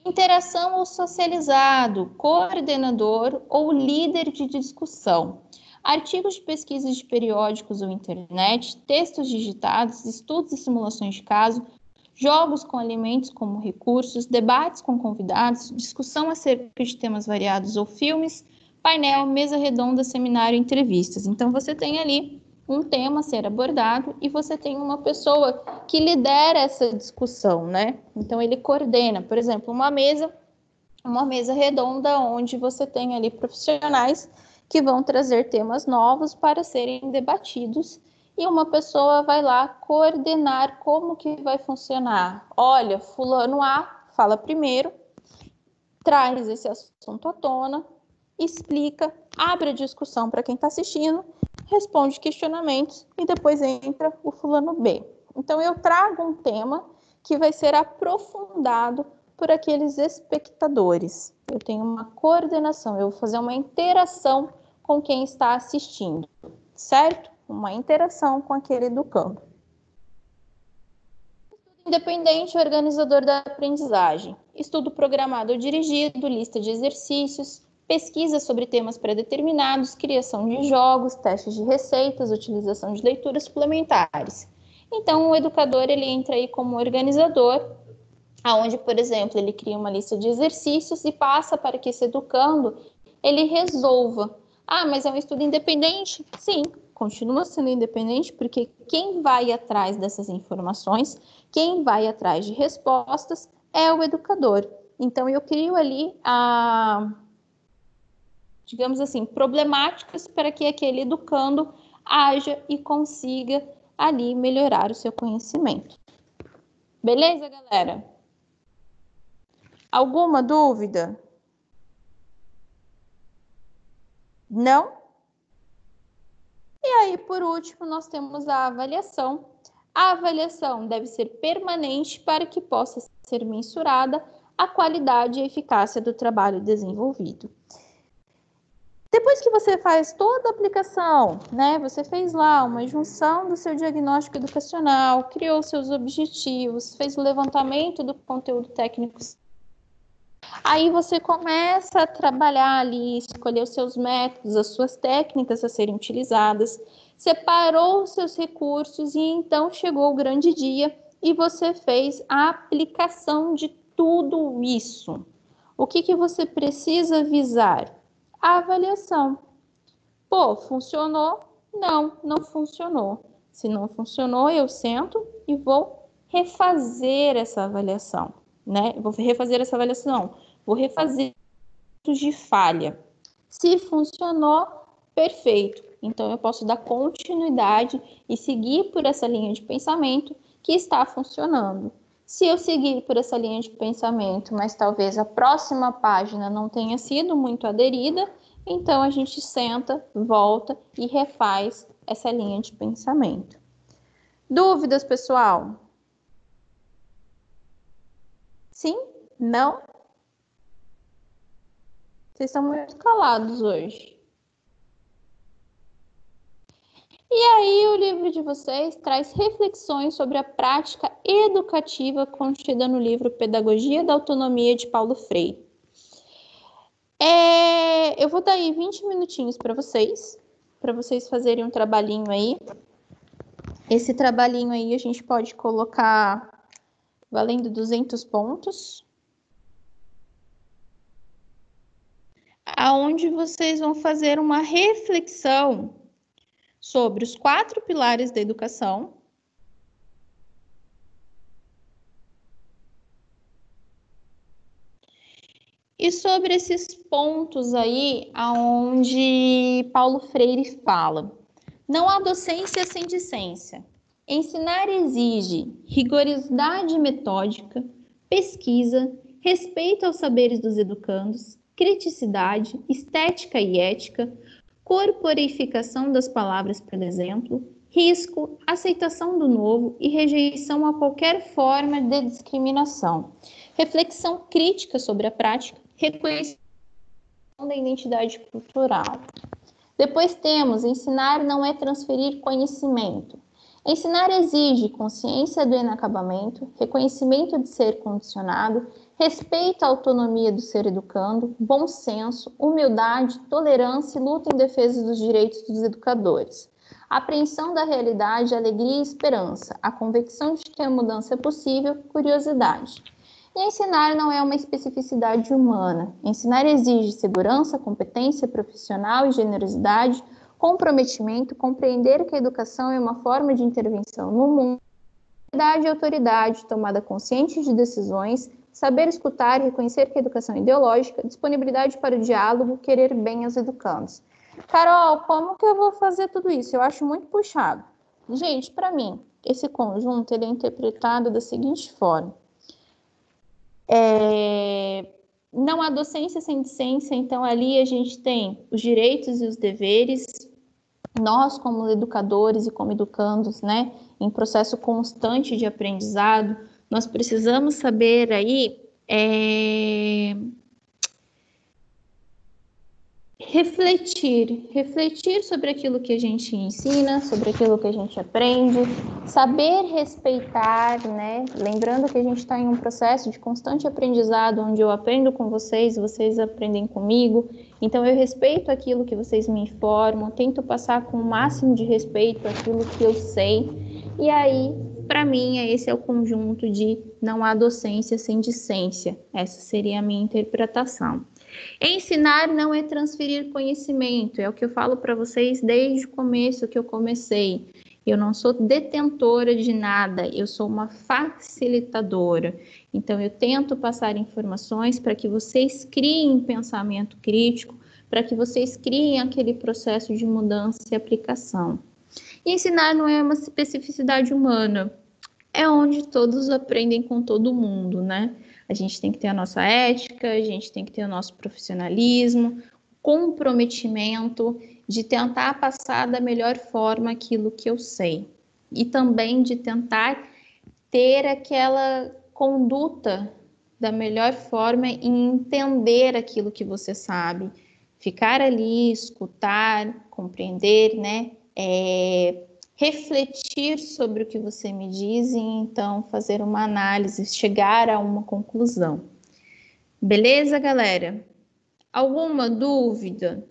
Interação ou socializado, coordenador ou líder de discussão. Artigos de pesquisas de periódicos ou internet, textos digitados, estudos e simulações de caso, jogos com alimentos como recursos, debates com convidados, discussão acerca de temas variados ou filmes, painel, mesa redonda, seminário, entrevistas. Então, você tem ali um tema a ser abordado e você tem uma pessoa que lidera essa discussão, né? Então, ele coordena, por exemplo, uma mesa redonda onde você tem ali profissionais que vão trazer temas novos para serem debatidos e uma pessoa vai lá coordenar como que vai funcionar. Olha, fulano A fala primeiro, traz esse assunto à tona, explica, abre a discussão para quem está assistindo, responde questionamentos e depois entra o fulano B. Então, eu trago um tema que vai ser aprofundado por aqueles espectadores. Eu tenho uma coordenação, eu vou fazer uma interação com quem está assistindo, certo? Uma interação com aquele educando. Independente, organizador da aprendizagem. Estudo programado ou dirigido, lista de exercícios, pesquisa sobre temas pré-determinados, criação de jogos, testes de receitas, utilização de leituras suplementares. Então, o educador ele entra aí como organizador, aonde, por exemplo, ele cria uma lista de exercícios e passa para que esse educando ele resolva. Ah, mas é um estudo independente? Sim, continua sendo independente, porque quem vai atrás dessas informações, quem vai atrás de respostas é o educador. Então, eu crio ali digamos assim, problemáticas para que aquele educando haja e consiga ali melhorar o seu conhecimento. Beleza, galera? Alguma dúvida? Não? E aí, por último, nós temos a avaliação. A avaliação deve ser permanente para que possa ser mensurada a qualidade e eficácia do trabalho desenvolvido. Depois que você faz toda a aplicação, né? Você fez lá uma junção do seu diagnóstico educacional, criou seus objetivos, fez o levantamento do conteúdo técnico. Aí você começa a trabalhar ali, escolher os seus métodos, as suas técnicas a serem utilizadas, separou os seus recursos e então chegou o grande dia e você fez a aplicação de tudo isso. O que você precisa visar? A avaliação. Pô, funcionou? Não, não funcionou. Se não funcionou, eu sento e vou refazer essa avaliação, né? Vou refazer essa avaliação, vou refazer de falha. Se funcionou, perfeito. Então, eu posso dar continuidade e seguir por essa linha de pensamento que está funcionando. Se eu seguir por essa linha de pensamento, mas talvez a próxima página não tenha sido muito aderida, então a gente senta, volta e refaz essa linha de pensamento. Dúvidas, pessoal? Sim? Não? Vocês estão muito calados hoje. E aí, o livro de vocês traz reflexões sobre a prática educativa contida no livro Pedagogia da Autonomia, de Paulo Freire. Eu vou dar aí 20 minutinhos para vocês fazerem um trabalhinho aí. Esse trabalhinho aí a gente pode colocar valendo 200 pontos. aonde vocês vão fazer uma reflexão sobre os 4 pilares da educação. E sobre esses pontos aí, aonde Paulo Freire fala. Não há docência sem discência. Ensinar exige rigorosidade metódica, pesquisa, respeito aos saberes dos educandos, criticidade, estética e ética, corporificação das palavras pelo exemplo, risco, aceitação do novo e rejeição a qualquer forma de discriminação, reflexão crítica sobre a prática, reconhecimento da identidade cultural. Depois temos, ensinar não é transferir conhecimento. Ensinar exige consciência do inacabamento, reconhecimento de ser condicionado, respeito à autonomia do ser educando, bom senso, humildade, tolerância e luta em defesa dos direitos dos educadores. Apreensão da realidade, alegria e esperança, a convicção de que a mudança é possível, curiosidade. E ensinar não é uma especificidade humana. Ensinar exige segurança, competência profissional e generosidade, comprometimento, compreender que a educação é uma forma de intervenção no mundo, e autoridade, tomada consciente de decisões, saber escutar e reconhecer que a educação é ideológica, disponibilidade para o diálogo, querer bem aos educandos. Carol, como que eu vou fazer tudo isso? Eu acho muito puxado. Gente, para mim, esse conjunto ele é interpretado da seguinte forma. Não há docência sem discência, então ali a gente tem os direitos e os deveres. Nós, como educadores e como educandos, né, em processo constante de aprendizado, nós precisamos saber aí refletir sobre aquilo que a gente ensina, sobre aquilo que a gente aprende, saber respeitar, né? Lembrando que a gente está em um processo de constante aprendizado, onde eu aprendo com vocês, vocês aprendem comigo, então eu respeito aquilo que vocês me informam, tento passar com o máximo de respeito aquilo que eu sei, e aí, para mim, esse é o conjunto de não há docência sem discência. Essa seria a minha interpretação. Ensinar não é transferir conhecimento, é o que eu falo para vocês desde o começo que eu comecei. Eu não sou detentora de nada, eu sou uma facilitadora. Então, eu tento passar informações para que vocês criem pensamento crítico, para que vocês criem aquele processo de mudança e aplicação. E ensinar não é uma especificidade humana, é onde todos aprendem com todo mundo, né? A gente tem que ter a nossa ética, a gente tem que ter o nosso profissionalismo, comprometimento de tentar passar da melhor forma aquilo que eu sei. E também de tentar ter aquela conduta da melhor forma e entender aquilo que você sabe. Ficar ali, escutar, compreender, né? Refletir sobre o que você me diz e então fazer uma análise, chegar a uma conclusão. Beleza, galera? Alguma dúvida?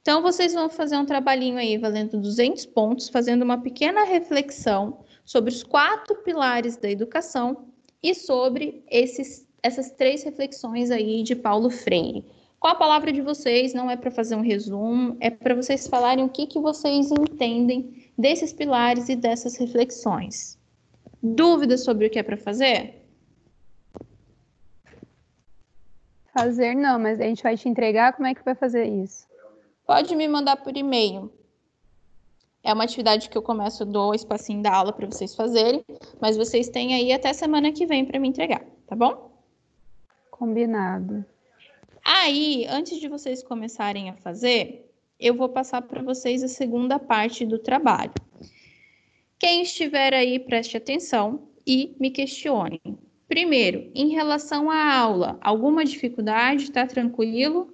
Então, vocês vão fazer um trabalhinho aí valendo 200 pontos, fazendo uma pequena reflexão sobre os 4 pilares da educação e sobre essas 3 reflexões aí de Paulo Freire. Com a palavra de vocês, não é para fazer um resumo, é para vocês falarem o que vocês entendem desses pilares e dessas reflexões. Dúvidas sobre o que é para fazer? Fazer não, mas a gente vai te entregar, como é que vai fazer isso? Pode me mandar por e-mail. É uma atividade que eu começo, dou o espacinho da aula para vocês fazerem, mas vocês têm aí até semana que vem para me entregar, tá bom? Combinado. Aí, antes de vocês começarem a fazer, eu vou passar para vocês a segunda parte do trabalho. Quem estiver aí, preste atenção e me questione. Primeiro, em relação à aula, alguma dificuldade? Tá tranquilo?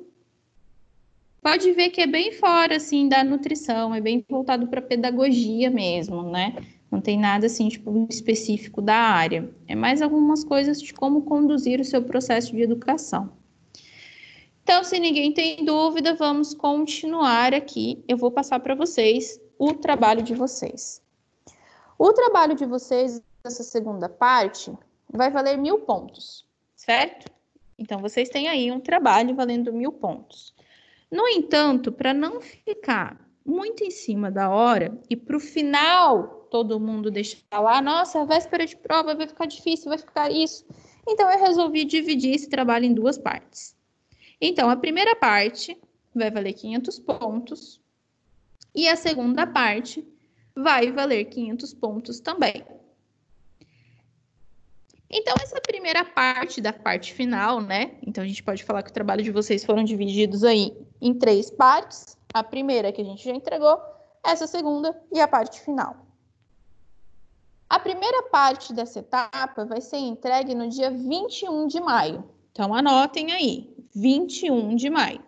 Pode ver que é bem fora, assim, da nutrição, é bem voltado para pedagogia mesmo, né? Não tem nada, assim, tipo, específico da área. É mais algumas coisas de como conduzir o seu processo de educação. Então, se ninguém tem dúvida, vamos continuar aqui. Eu vou passar para vocês o trabalho de vocês. O trabalho de vocês, nessa segunda parte, vai valer 1000 pontos, certo? Então, vocês têm aí um trabalho valendo 1.000 pontos. No entanto, para não ficar muito em cima da hora e para o final todo mundo deixar lá, nossa, a véspera de prova vai ficar difícil, vai ficar isso. Então, eu resolvi dividir esse trabalho em 2 partes. Então, a primeira parte vai valer 500 pontos e a segunda parte vai valer 500 pontos também. Então, essa primeira parte da parte final, né? Então, a gente pode falar que o trabalho de vocês foram divididos aí em 3 partes. A primeira que a gente já entregou, essa segunda e a parte final. A primeira parte dessa etapa vai ser entregue no dia 21 de maio. Então, anotem aí, 21 de maio.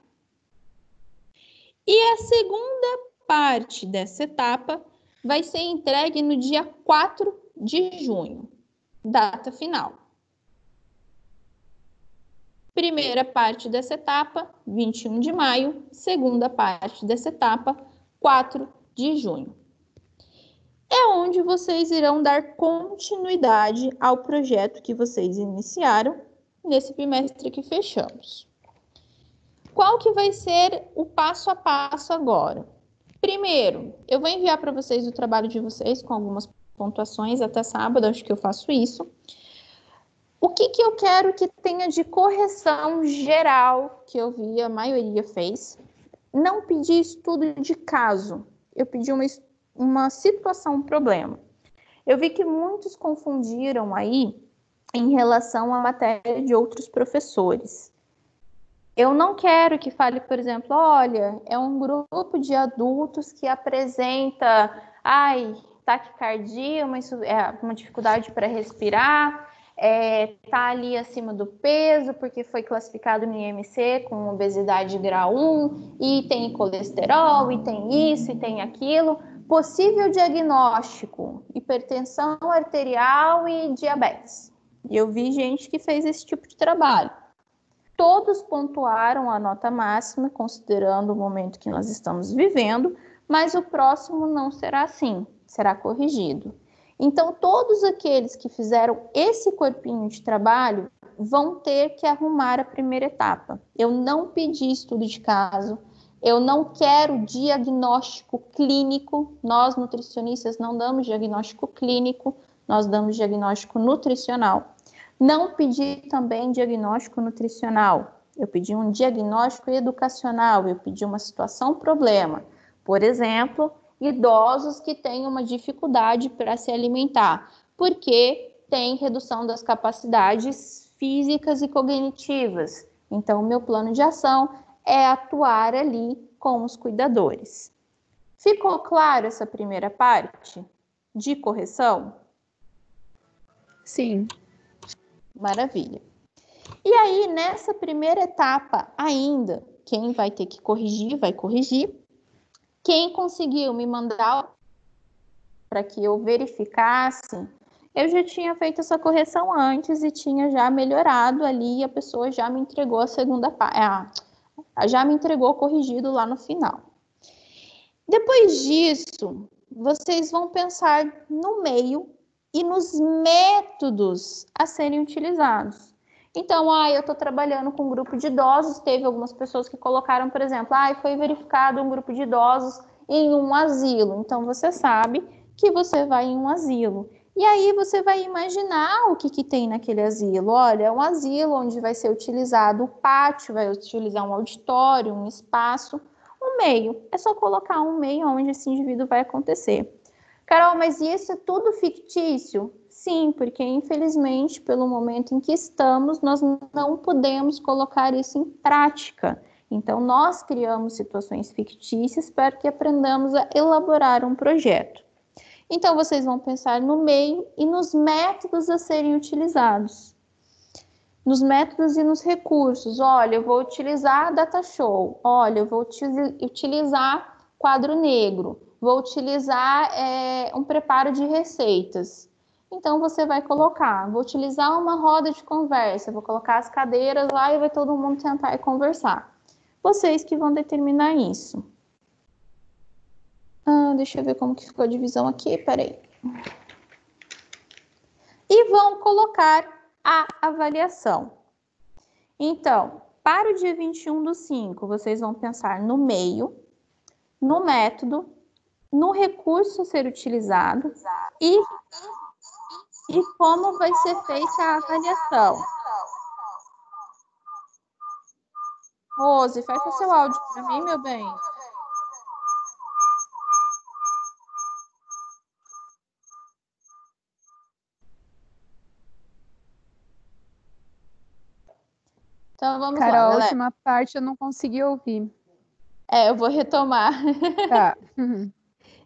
E a segunda parte dessa etapa vai ser entregue no dia 4 de junho. Data final. Primeira parte dessa etapa, 21 de maio. Segunda parte dessa etapa, 4 de junho. É onde vocês irão dar continuidade ao projeto que vocês iniciaram nesse bimestre que fechamos. Qual que vai ser o passo a passo agora? Primeiro, eu vou enviar para vocês o trabalho de vocês com algumas pontuações até sábado, acho que eu faço isso. O que eu quero que tenha de correção geral, que eu vi a maioria fez? Não pedi estudo de caso, eu pedi uma situação, um problema. Eu vi que muitos confundiram aí em relação à matéria de outros professores. Eu não quero que fale, por exemplo, olha, é um grupo de adultos que apresenta, taquicardia, uma dificuldade para respirar, tá ali acima do peso porque foi classificado no IMC com obesidade grau 1 e tem colesterol, e tem isso, e tem aquilo. Possível diagnóstico, hipertensão arterial e diabetes. E eu vi gente que fez esse tipo de trabalho. Todos pontuaram a nota máxima, considerando o momento que nós estamos vivendo, mas o próximo não será assim, será corrigido. Então, todos aqueles que fizeram esse corpinho de trabalho vão ter que arrumar a primeira etapa. Eu não pedi estudo de caso, eu não quero diagnóstico clínico, nós nutricionistas não damos diagnóstico clínico, nós damos diagnóstico nutricional. Não pedi também diagnóstico nutricional, eu pedi um diagnóstico educacional, eu pedi uma situação-problema. Por exemplo, idosos que têm uma dificuldade para se alimentar, porque tem redução das capacidades físicas e cognitivas. Então, o meu plano de ação é atuar ali com os cuidadores. Ficou claro essa primeira parte de correção? Sim. Maravilha. E aí, nessa primeira etapa ainda, quem vai ter que corrigir, vai corrigir. Quem conseguiu me mandar para que eu verificasse, eu já tinha feito essa correção antes e tinha já melhorado ali, e a pessoa já me entregou a segunda parte, já me entregou corrigido lá no final. Depois disso, vocês vão pensar no meio e nos métodos a serem utilizados. Então, eu estou trabalhando com um grupo de idosos, teve algumas pessoas que colocaram, por exemplo, foi verificado um grupo de idosos em um asilo. Então, você sabe que você vai em um asilo. E aí, você vai imaginar o que tem naquele asilo. Olha, é um asilo onde vai ser utilizado o pátio, vai utilizar um auditório, um espaço, um meio. É só colocar um meio onde esse indivíduo vai acontecer. Carol, mas isso é tudo fictício? Sim, porque infelizmente, pelo momento em que estamos, nós não podemos colocar isso em prática. Então, nós criamos situações fictícias para que aprendamos a elaborar um projeto. Então, vocês vão pensar no meio e nos métodos a serem utilizados. Nos métodos e nos recursos. Olha, eu vou utilizar data show. Olha, eu vou utilizar quadro negro. Vou utilizar um preparo de receitas. Então, você vai colocar, vou utilizar uma roda de conversa, vou colocar as cadeiras lá e vai todo mundo sentar e conversar. Vocês que vão determinar isso. Deixa eu ver como que ficou a divisão aqui, peraí. E vão colocar a avaliação. Então, para o dia 21/5, vocês vão pensar no meio, no método, no recurso a ser utilizado e como vai ser feita a avaliação. Rose, fecha seu áudio para mim, meu bem. Então vamos lá, Carol, a galera. última parte eu não consegui ouvir. Eu vou retomar. Tá.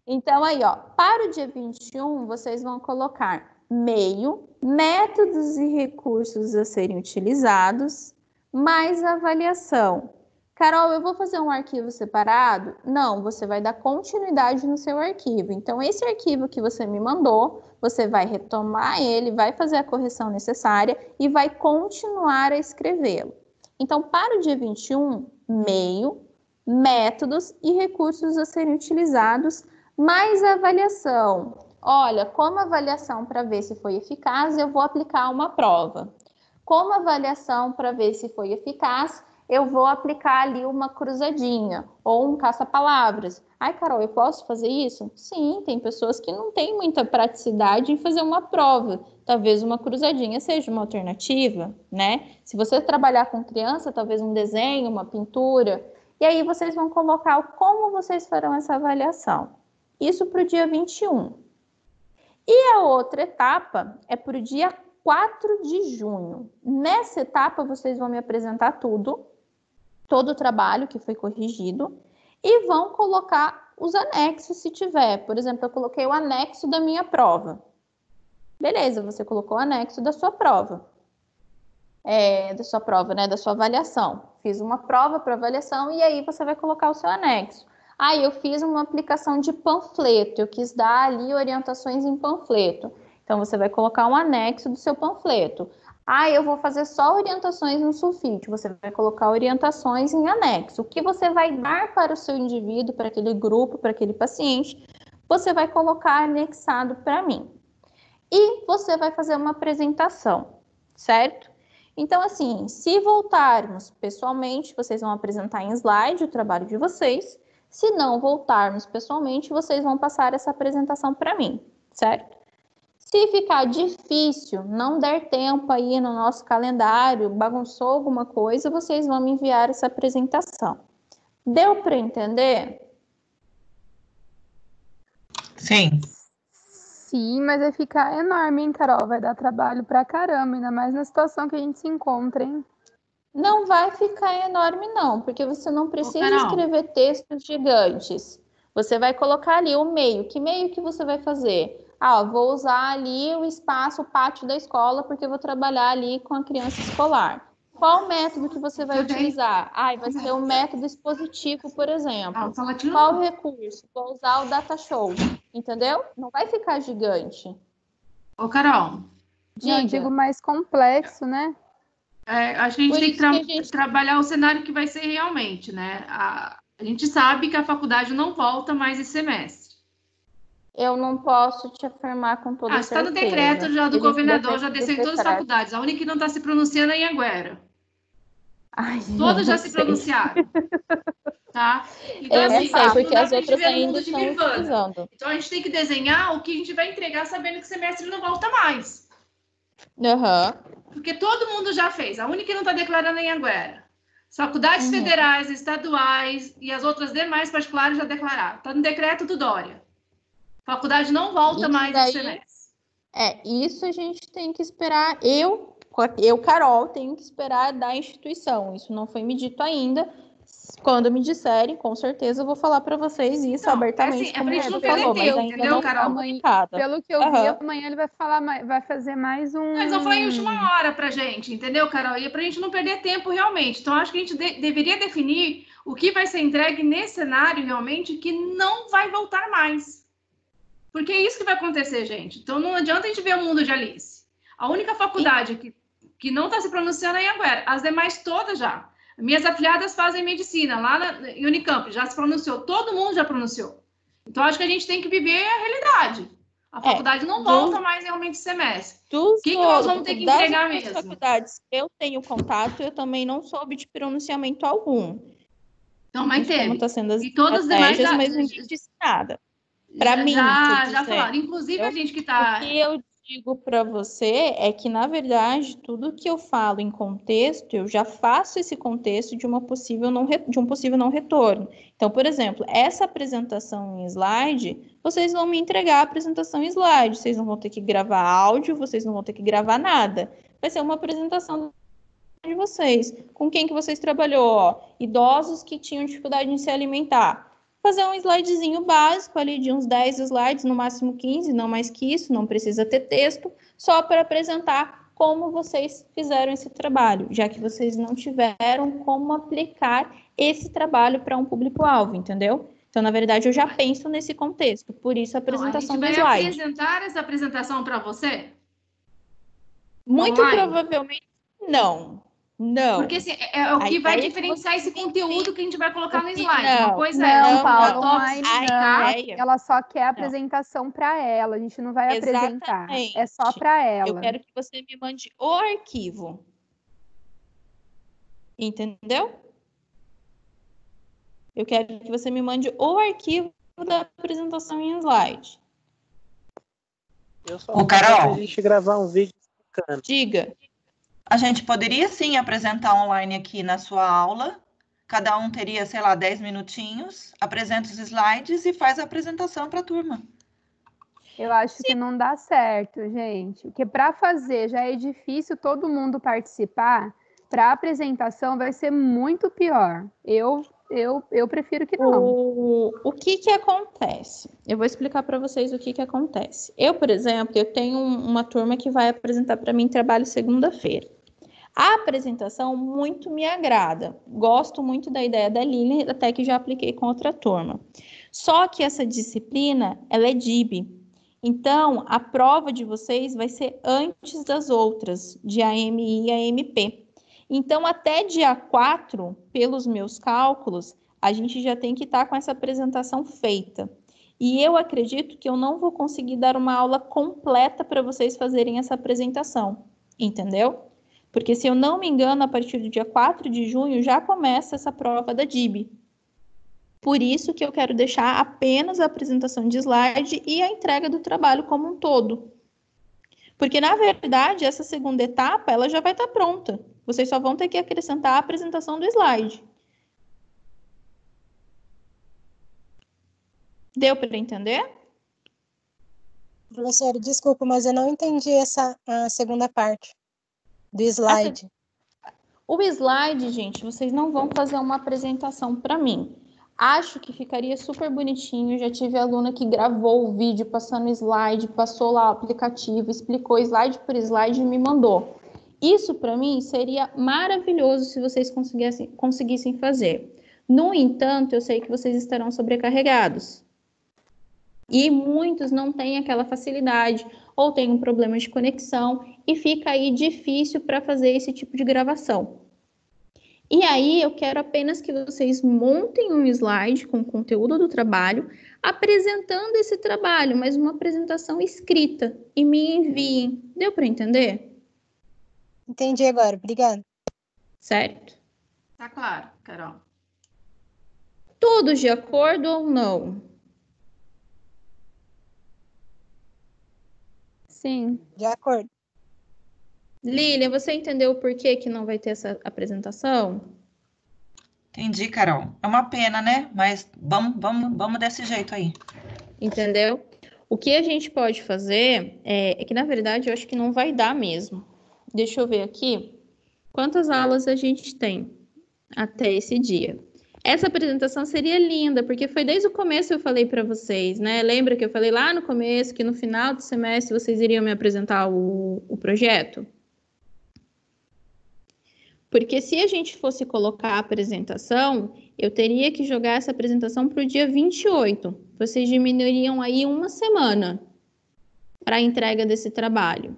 Então aí, ó, para o dia 21, vocês vão colocar meio, métodos e recursos a serem utilizados, mais avaliação. Carol, eu vou fazer um arquivo separado? Não, você vai dar continuidade no seu arquivo. Então, esse arquivo que você me mandou, você vai retomar ele, vai fazer a correção necessária e vai continuar a escrevê-lo. Então, para o dia 21, meio, métodos e recursos a serem utilizados, mais avaliação. Olha, como avaliação para ver se foi eficaz, eu vou aplicar uma prova. Como avaliação para ver se foi eficaz, eu vou aplicar ali uma cruzadinha ou um caça-palavras. Ai, Carol, eu posso fazer isso? Sim, tem pessoas que não têm muita praticidade em fazer uma prova. Talvez uma cruzadinha seja uma alternativa, né? Se você trabalhar com criança, talvez um desenho, uma pintura. E aí vocês vão colocar como vocês farão essa avaliação. Isso para o dia 21. E a outra etapa é para o dia 4 de junho. Nessa etapa, vocês vão me apresentar tudo, todo o trabalho que foi corrigido, e vão colocar os anexos, se tiver. Por exemplo, eu coloquei o anexo da minha prova. Beleza, você colocou o anexo da sua prova. Da sua prova, né? Da sua avaliação. Fiz uma prova para avaliação e aí você vai colocar o seu anexo. Aí eu fiz uma aplicação de panfleto, eu quis dar ali orientações em panfleto. Então, você vai colocar um anexo do seu panfleto. Eu vou fazer só orientações no sulfite. Você vai colocar orientações em anexo. O que você vai dar para o seu indivíduo, para aquele grupo, para aquele paciente, você vai colocar anexado para mim. E você vai fazer uma apresentação, certo? Então, assim, se voltarmos pessoalmente, vocês vão apresentar em slide o trabalho de vocês. Se não voltarmos pessoalmente, vocês vão passar essa apresentação para mim, certo? Se ficar difícil, não der tempo aí no nosso calendário, bagunçou alguma coisa, vocês vão me enviar essa apresentação. Deu para entender? Sim. Sim, mas vai ficar enorme, hein, Carol? Vai dar trabalho pra caramba, ainda mais na situação que a gente se encontra, hein? Não vai ficar enorme, não, porque você não precisa escrever textos gigantes. Você vai colocar ali o meio. Que meio que você vai fazer? Vou usar ali o espaço, o pátio da escola, porque eu vou trabalhar ali com a criança escolar. Qual método que você vai utilizar? Vai ser o método expositivo, por exemplo. Qual recurso? Vou usar o data show, entendeu? Não vai ficar gigante. Ô, Carol. Não, eu digo mais complexo, né? Acho que a gente tem que trabalhar o cenário que vai ser realmente, né? A gente sabe que a faculdade não volta mais esse semestre. Eu não posso te afirmar com toda certeza. Está no decreto já do governador, já desceu em todas as faculdades. A única que não está se pronunciando é em Anhanguera. Todas já se pronunciaram. Tá? Então, eu assim, sei, porque as outras ainda ainda estão utilizando. Então, a gente tem que desenhar o que a gente vai entregar sabendo que o semestre não volta mais. Porque todo mundo já fez. A única que não está declarando é em Anhanguera. As faculdades federais, estaduais e as outras demais particulares já declararam. Está no decreto do Dória. A faculdade não volta mais esse semestre. Isso a gente tem que esperar. Eu, Carol, tenho que esperar da instituição. Isso não foi me dito ainda. Quando me disserem, com certeza eu vou falar para vocês isso abertamente. Como você falou, mas ainda não está comunicado. Pelo que eu vi, amanhã ele vai fazer mais um... Mas vão falar em última hora pra gente, entendeu, Carol? E pra gente não perder tempo realmente. Então, acho que a gente deveria definir o que vai ser entregue nesse cenário realmente que não vai voltar mais. Porque é isso que vai acontecer, gente. Então, não adianta a gente ver o mundo de Alice. A única faculdade que não está se pronunciando é em Anhanguera. As demais todas já. Minhas afiliadas fazem medicina lá na Unicamp, já se pronunciou. Todo mundo já pronunciou. Então, acho que a gente tem que viver a realidade. A faculdade não volta mais realmente esse semestre. O que nós vamos ter que entregar mesmo? Das faculdades que eu tenho contato, eu também não soube de pronunciamento algum. Não, mas teve. Como está sendo as e todas as demais mas ninguém disse nada. Para mim, já falaram. Inclusive, a gente que está... O que eu digo para você é que, na verdade, tudo que eu falo em contexto, eu já faço esse contexto de um possível não retorno. Então, por exemplo, essa apresentação em slide, vocês vão me entregar a apresentação em slide. Vocês não vão ter que gravar áudio, vocês não vão ter que gravar nada. Vai ser uma apresentação de vocês. Com quem que vocês trabalhou? Ó, idosos que tinham dificuldade em se alimentar. Fazer um slidezinho básico ali de uns 10 slides, no máximo 15, não mais que isso, não precisa ter texto, só para apresentar como vocês fizeram esse trabalho, já que vocês não tiveram como aplicar esse trabalho para um público-alvo, entendeu? Então, na verdade, eu já penso nesse contexto, por isso a apresentação do slide. A gente vai apresentar essa apresentação para você? Muito provavelmente não. Não. Porque assim, é o que vai diferenciar esse conteúdo que a gente vai colocar no slide. Não, uma coisa não, Paulo, online, ela só quer a apresentação para ela. A gente não vai apresentar. É só para ela. Eu quero que você me mande o arquivo. Entendeu? Eu quero que você me mande o arquivo da apresentação em slide. Eu só Carol, a gente gravar um vídeo explicando. Diga. A gente poderia, sim, apresentar online aqui na sua aula. Cada um teria, sei lá, 10 minutinhos, apresenta os slides e faz a apresentação para a turma. Eu acho que não dá certo, gente. Porque para fazer já é difícil todo mundo participar. Para a apresentação vai ser muito pior. Eu prefiro que não. O que acontece? Eu vou explicar para vocês o que acontece. Eu, por exemplo, eu tenho uma turma que vai apresentar para mim trabalho segunda-feira. A apresentação muito me agrada. Gosto muito da ideia da Lilian, até que já apliquei com outra turma. Só que essa disciplina, ela é DIB. Então, a prova de vocês vai ser antes das outras, de AMI e AMP. Então, até dia 4, pelos meus cálculos, a gente já tem que estar com essa apresentação feita. E eu acredito que eu não vou conseguir dar uma aula completa para vocês fazerem essa apresentação, entendeu? Porque, se eu não me engano, a partir do dia 4 de junho já começa essa prova da DIB. Por isso que eu quero deixar apenas a apresentação de slide e a entrega do trabalho como um todo. Porque, na verdade, essa segunda etapa, ela já vai estar pronta. Vocês só vão ter que acrescentar a apresentação do slide. Deu para entender? Professora, desculpa, mas eu não entendi a segunda parte do slide. O slide, gente, vocês não vão fazer uma apresentação para mim. Acho que ficaria super bonitinho. Já tive aluna que gravou o vídeo passando slide, passou lá o aplicativo, explicou slide por slide e me mandou. Isso, para mim, seria maravilhoso se vocês conseguissem fazer. No entanto, eu sei que vocês estarão sobrecarregados. E muitos não têm aquela facilidade, ou têm um problema de conexão, e fica aí difícil para fazer esse tipo de gravação. E aí, eu quero apenas que vocês montem um slide com o conteúdo do trabalho, apresentando esse trabalho, mas uma apresentação escrita, e me enviem. Deu para entender? Entendi agora, obrigada. Certo? Tá claro, Carol. Todos de acordo ou não? Sim. De acordo. Lilian, você entendeu o porquê que não vai ter essa apresentação? Entendi, Carol. É uma pena, né? Mas vamos desse jeito aí. Entendeu? O que a gente pode fazer é que, na verdade, eu acho que não vai dar mesmo. Deixa eu ver aqui quantas aulas a gente tem até esse dia. Essa apresentação seria linda, porque foi desde o começo que eu falei para vocês, né? Lembra que eu falei lá no começo que no final do semestre vocês iriam me apresentar o projeto? Porque se a gente fosse colocar a apresentação, eu teria que jogar essa apresentação para o dia 28. Vocês diminuiriam aí uma semana para a entrega desse trabalho.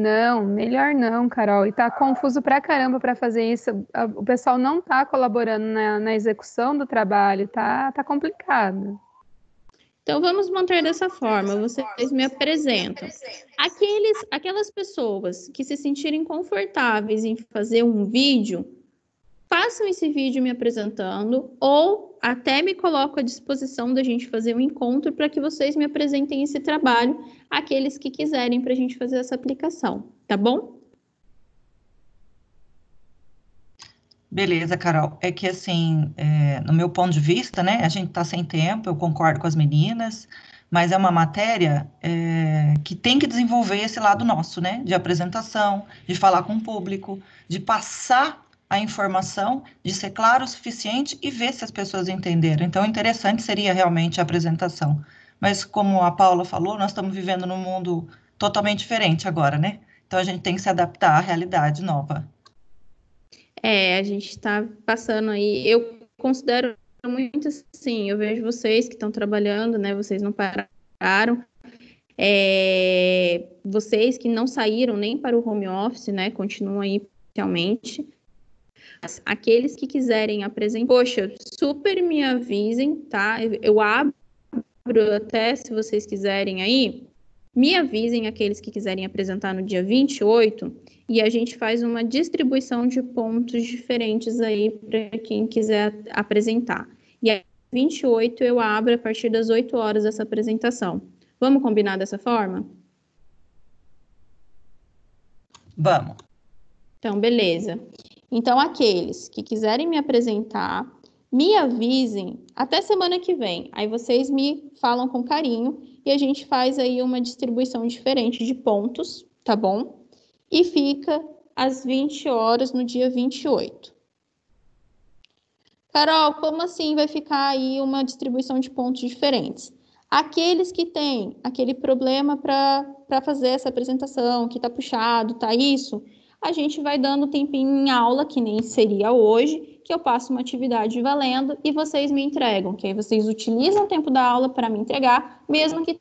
Não, melhor não, Carol. E tá confuso pra caramba para fazer isso. O pessoal não tá colaborando na execução do trabalho, tá complicado. Então, vamos manter dessa forma. Vocês me apresentam. Aquelas pessoas que se sentirem confortáveis em fazer um vídeo, façam esse vídeo me apresentando ou até me coloco à disposição da gente fazer um encontro para que vocês me apresentem esse trabalho, aqueles que quiserem para a gente fazer essa aplicação, tá bom? Beleza, Carol. É que, assim, no meu ponto de vista, né, a gente está sem tempo, eu concordo com as meninas, mas é uma matéria que tem que desenvolver esse lado nosso, né, de apresentação, de falar com o público, de passar a informação, de ser claro o suficiente e ver se as pessoas entenderam. Então, interessante seria realmente a apresentação. Mas, como a Paula falou, nós estamos vivendo num mundo totalmente diferente agora, né? Então, a gente tem que se adaptar à realidade nova. A gente está passando aí, eu considero muito assim, eu vejo vocês que estão trabalhando, né, vocês não pararam, vocês que não saíram nem para o home office, né, continuam aí realmente. Aqueles que quiserem apresentar, poxa, super me avisem, tá? Eu abro até, se vocês quiserem aí, me avisem aqueles que quiserem apresentar no dia 28 e a gente faz uma distribuição de pontos diferentes aí para quem quiser apresentar. E aí, 28 eu abro a partir das 8 horas essa apresentação. Vamos combinar dessa forma? Vamos. Então, beleza. Então, aqueles que quiserem me apresentar, me avisem até semana que vem. Aí vocês me falam com carinho e a gente faz aí uma distribuição diferente de pontos, tá bom? E fica às 20 horas no dia 28. Carol, como assim vai ficar aí uma distribuição de pontos diferentes? Aqueles que têm aquele problema para fazer essa apresentação, que tá puxado, tá isso, a gente vai dando tempinho em aula, que nem seria hoje, que eu passo uma atividade valendo e vocês me entregam, que aí vocês utilizam o tempo da aula para me entregar, mesmo que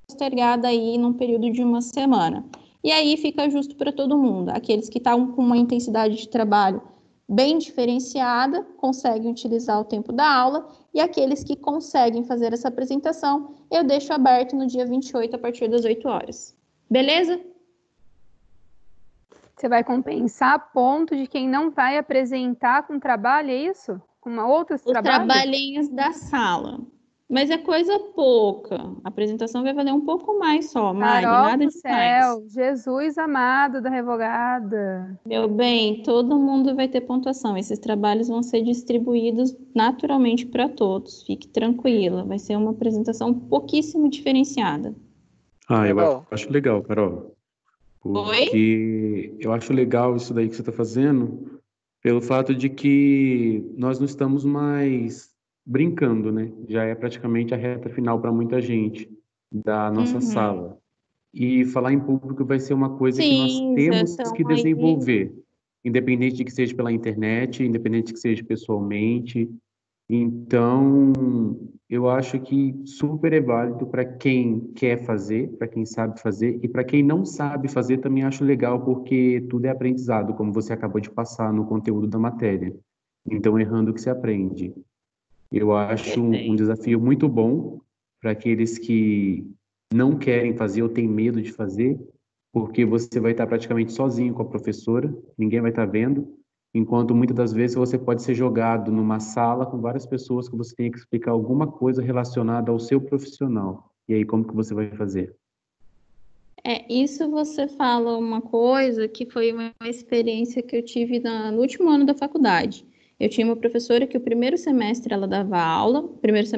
postergada aí num período de uma semana. E aí fica justo para todo mundo. Aqueles que estão com uma intensidade de trabalho bem diferenciada, conseguem utilizar o tempo da aula, e aqueles que conseguem fazer essa apresentação, eu deixo aberto no dia 28, a partir das 8 horas. Beleza? Você vai compensar ponto de quem não vai apresentar com trabalho, é isso? Com outros trabalhos? Os trabalhinhos da sala. Mas é coisa pouca. A apresentação vai valer um pouco mais só, Mari. Nada de mais. Jesus amado da revogada. Meu bem, todo mundo vai ter pontuação. Esses trabalhos vão ser distribuídos naturalmente para todos. Fique tranquila. Vai ser uma apresentação pouquíssimo diferenciada. Eu acho legal, Carol. Porque eu acho legal isso daí que você está fazendo, pelo fato de que nós não estamos mais brincando, né? Já é praticamente a reta final para muita gente da nossa sala. E falar em público vai ser uma coisa que nós temos que desenvolver, independente de que seja pela internet, independente de que seja pessoalmente. Então, eu acho que super é válido para quem quer fazer, para quem sabe fazer, e para quem não sabe fazer também acho legal, porque tudo é aprendizado, como você acabou de passar no conteúdo da matéria. Então, errando que se aprende. Eu acho um desafio muito bom para aqueles que não querem fazer ou têm medo de fazer, porque você vai estar praticamente sozinho com a professora, ninguém vai estar vendo, enquanto muitas das vezes você pode ser jogado numa sala com várias pessoas que você tem que explicar alguma coisa relacionada ao seu profissional. E aí, como que você vai fazer? Isso você fala uma coisa que foi uma experiência que eu tive no último ano da faculdade. Eu tinha uma professora que o primeiro semestre ela dava aula, primeiro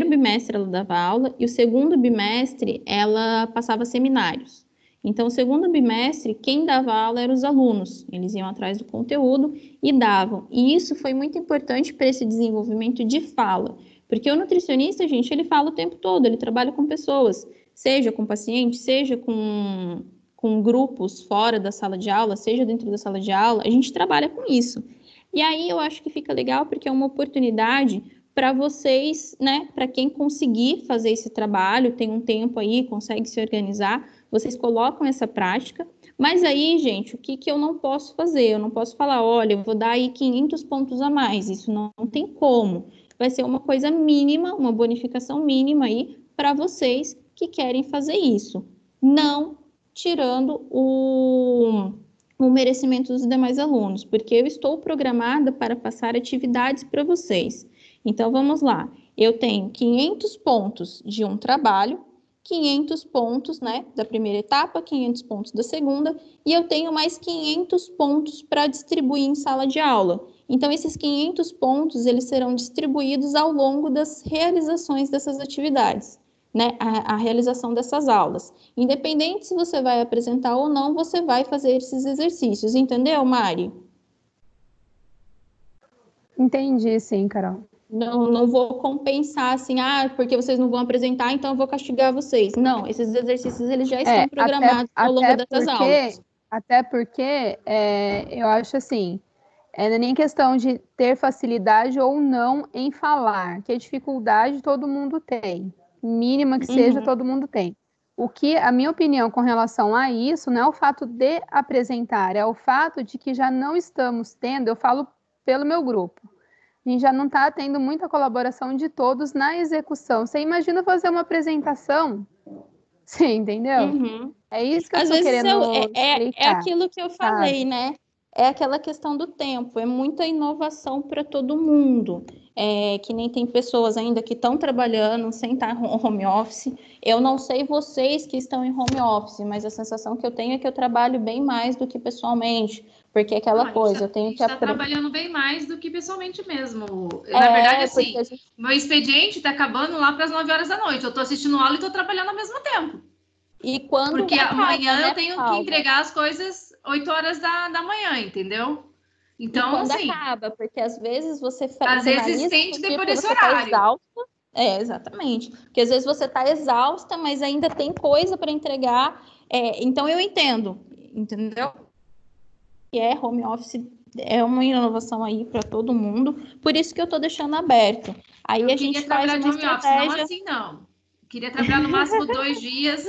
bimestre ela dava aula e o segundo bimestre ela passava seminários. Então, o segundo bimestre, quem dava aula eram os alunos. Eles iam atrás do conteúdo e davam. E isso foi muito importante para esse desenvolvimento de fala. Porque o nutricionista, gente, ele fala o tempo todo, ele trabalha com pessoas, seja com pacientes, seja com grupos fora da sala de aula, seja dentro da sala de aula, a gente trabalha com isso. E aí eu acho que fica legal porque é uma oportunidade para vocês, né, para quem conseguir fazer esse trabalho, tem um tempo aí, consegue se organizar, vocês colocam essa prática, mas aí, gente, o que eu não posso fazer? Eu não posso falar, olha, eu vou dar aí 500 pontos a mais, isso não tem como. Vai ser uma coisa mínima, uma bonificação mínima aí para vocês que querem fazer isso. Não tirando o merecimento dos demais alunos, porque eu estou programada para passar atividades para vocês. Então, vamos lá. Eu tenho 500 pontos de um trabalho, 500 pontos, né, da primeira etapa, 500 pontos da segunda, e eu tenho mais 500 pontos para distribuir em sala de aula. Então, esses 500 pontos, eles serão distribuídos ao longo das realizações dessas atividades, né, a realização dessas aulas. Independente se você vai apresentar ou não, você vai fazer esses exercícios, entendeu, Mari? Entendi, sim, Carol. Não vou compensar assim, porque vocês não vão apresentar, então eu vou castigar vocês. Não, esses exercícios eles já estão programados ao longo dessas aulas. Até porque eu acho assim, não é nem questão de ter facilidade ou não em falar, que a dificuldade todo mundo tem, mínima que seja, todo mundo tem. O que, a minha opinião com relação a isso, não é o fato de apresentar, é o fato de que já não estamos tendo, eu falo pelo meu grupo, a gente já não está tendo muita colaboração de todos na execução. Você imagina fazer uma apresentação? Você entendeu? É isso que eu estou querendo explicar. É aquilo que eu falei, né? É aquela questão do tempo. É muita inovação para todo mundo. Que nem tem pessoas ainda que estão trabalhando sem estar em home office. Eu não sei vocês que estão em home office, mas a sensação que eu tenho é que eu trabalho bem mais do que pessoalmente. Porque aquela coisa, eu tenho que... A gente está trabalhando bem mais do que pessoalmente mesmo. Na verdade, assim, meu expediente está acabando lá para as 9 horas da noite. Eu estou assistindo aula e estou trabalhando ao mesmo tempo. E quando porque amanhã né, eu tenho que entregar as coisas 8 horas da manhã, entendeu? Então, e quando assim... acaba, porque às vezes você... Às vezes estende depois desse horário. Tá exausta. Exatamente. Porque às vezes você está exausta, mas ainda tem coisa para entregar. Então eu entendo, entendeu? Que home office é uma inovação aí para todo mundo, por isso que eu estou deixando aberto. Aí a gente faz uma estratégia... Não assim, não. Queria trabalhar no máximo 2 dias.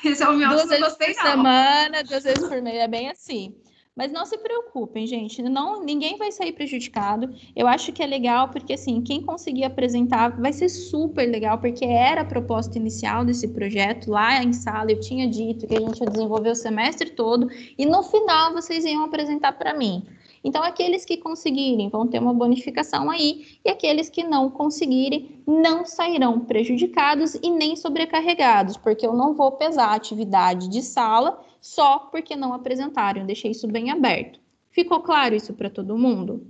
Esse home office não gostei, não. 2 vezes por semana, 2 vezes por mês, é bem assim. Mas não se preocupem, gente, ninguém vai sair prejudicado. Eu acho que é legal, porque assim, quem conseguir apresentar vai ser super legal, porque era a proposta inicial desse projeto. Lá em sala eu tinha dito que a gente ia desenvolver o semestre todo, e no final vocês iam apresentar para mim. Então, aqueles que conseguirem vão ter uma bonificação aí, e aqueles que não conseguirem não sairão prejudicados e nem sobrecarregados, porque eu não vou pesar a atividade de sala só porque não apresentaram. Eu deixei isso bem aberto. Ficou claro isso para todo mundo?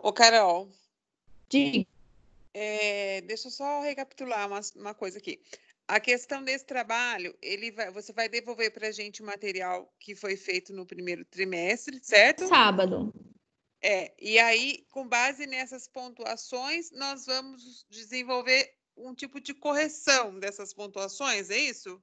Ô, Carol. Diga. Deixa eu só recapitular uma coisa aqui. A questão desse trabalho, você vai devolver para a gente o material que foi feito no primeiro trimestre, certo? Sábado. E aí, com base nessas pontuações, nós vamos desenvolver um tipo de correção dessas pontuações, é isso?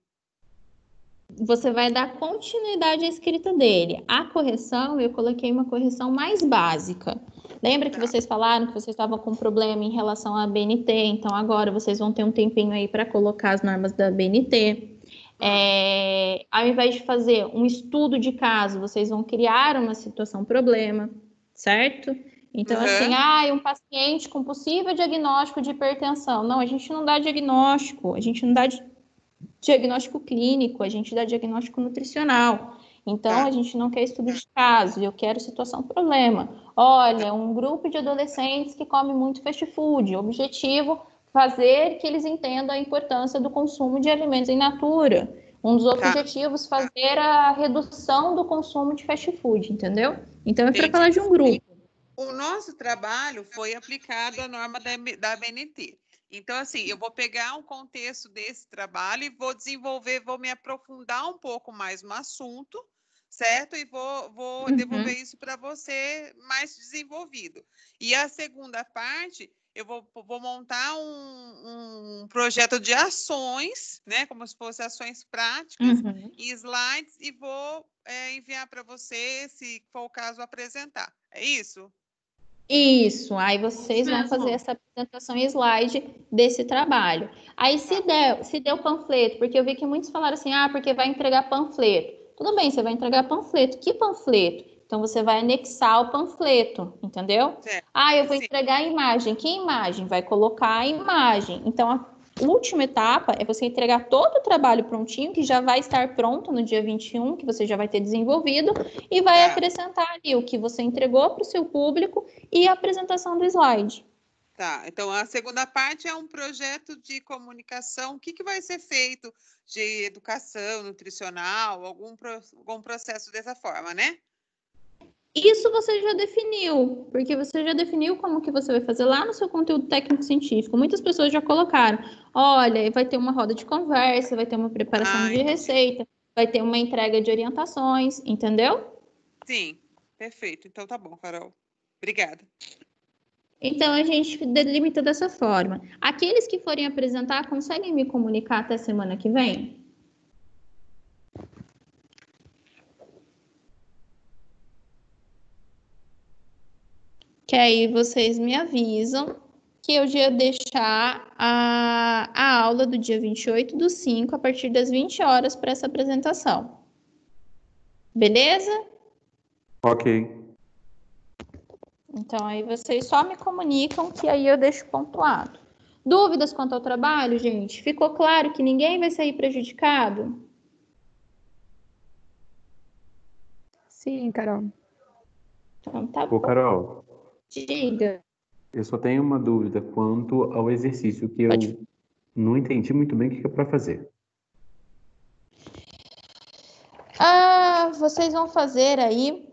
Você vai dar continuidade à escrita dele. A correção, eu coloquei uma correção mais básica. Lembra que vocês falaram que vocês estavam com problema em relação à BNT? Então, agora vocês vão ter um tempinho aí para colocar as normas da BNT. Ao invés de fazer um estudo de caso, vocês vão criar uma situação-problema, certo? Então, assim, um paciente com possível diagnóstico de hipertensão. Não, a gente não dá diagnóstico, a gente não dá diagnóstico clínico, a gente dá diagnóstico nutricional. Então, a gente não quer estudo de caso, eu quero situação-problema. Olha, um grupo de adolescentes que come muito fast food. Objetivo, fazer que eles entendam a importância do consumo de alimentos in natura. Um dos objetivos, fazer a redução do consumo de fast food, entendeu? Então, é para falar de um grupo. O nosso trabalho foi aplicado à norma da BNT. Então, assim, eu vou pegar um contexto desse trabalho e vou desenvolver, vou me aprofundar um pouco mais no assunto, certo? E vou devolver isso para você mais desenvolvido. E a segunda parte, eu vou montar um projeto de ações, né? Como se fossem ações práticas e slides, e vou enviar para você, se for o caso, apresentar. É isso? Isso, aí vocês vão fazer essa apresentação em slide desse trabalho. Aí se der o panfleto, porque eu vi que muitos falaram assim, porque vai entregar panfleto. Tudo bem, você vai entregar panfleto. Que panfleto? Então você vai anexar o panfleto, entendeu? Eu vou entregar a imagem. Que imagem? Vai colocar a imagem. Então a última etapa é você entregar todo o trabalho prontinho, que já vai estar pronto no dia 21, que você já vai ter desenvolvido, e vai acrescentar ali o que você entregou para o seu público e a apresentação do slide. Tá, então a segunda parte é um projeto de comunicação. O que vai ser feito de educação nutricional, algum processo dessa forma, né? Isso você já definiu, porque você já definiu como que você vai fazer lá no seu conteúdo técnico-científico. Muitas pessoas já colocaram, olha, vai ter uma roda de conversa, vai ter uma preparação de receita, vai ter uma entrega de orientações, entendeu? Sim, perfeito. Então tá bom, Carol. Obrigada. Então a gente delimita dessa forma. Aqueles que forem apresentar, conseguem me comunicar até semana que vem? Que aí vocês me avisam que eu ia deixar a aula do dia 28/5 a partir das 20 horas para essa apresentação. Beleza? Ok. Então aí vocês só me comunicam que aí eu deixo pontuado. Dúvidas quanto ao trabalho, gente? Ficou claro que ninguém vai sair prejudicado? Sim, Carol. Então tá bom. Ô, Carol. Diga. Eu só tenho uma dúvida quanto ao exercício que eu não entendi muito bem o que é para fazer. Vocês vão fazer aí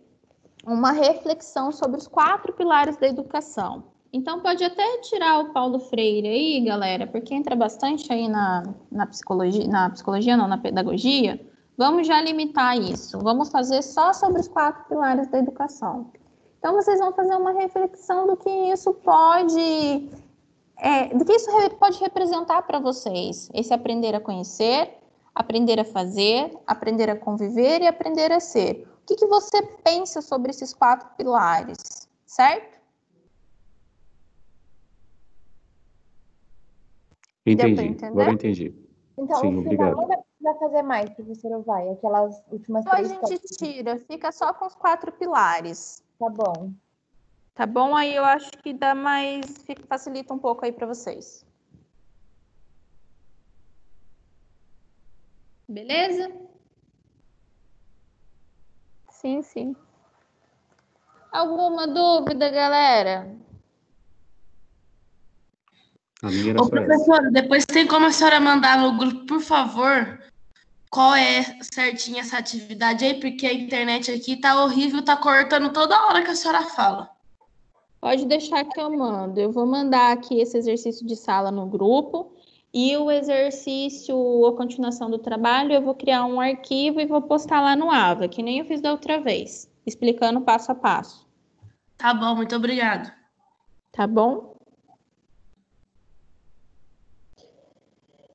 uma reflexão sobre os 4 pilares da educação. Então, pode até tirar o Paulo Freire aí, galera, porque entra bastante aí na psicologia, não, na pedagogia. Vamos já limitar isso. Vamos fazer só sobre os 4 pilares da educação. Então, vocês vão fazer uma reflexão do que isso pode representar para vocês. Esse aprender a conhecer, aprender a fazer, aprender a conviver e aprender a ser. O que você pensa sobre esses 4 pilares, certo? Entendi, agora eu entendi. Então, sim, no obrigado. final não vai fazer mais, professora Vai, aquelas últimas Então, a 3 gente tira, fica só com os 4 pilares. Tá bom. Tá bom? Aí eu acho que dá mais, facilita um pouco aí para vocês. Beleza? Sim, sim. Alguma dúvida, galera? A minha era Ô, só professora, depois tem como a senhora mandar no grupo, por favor, qual é certinho essa atividade aí, porque a internet aqui tá horrível, tá cortando toda hora que a senhora fala. Pode deixar que eu mando. Eu vou mandar aqui esse exercício de sala no grupo e o exercício, a continuação do trabalho, eu vou criar um arquivo e vou postar lá no Ava, que nem eu fiz da outra vez, explicando passo a passo. Tá bom, muito obrigada. Tá bom?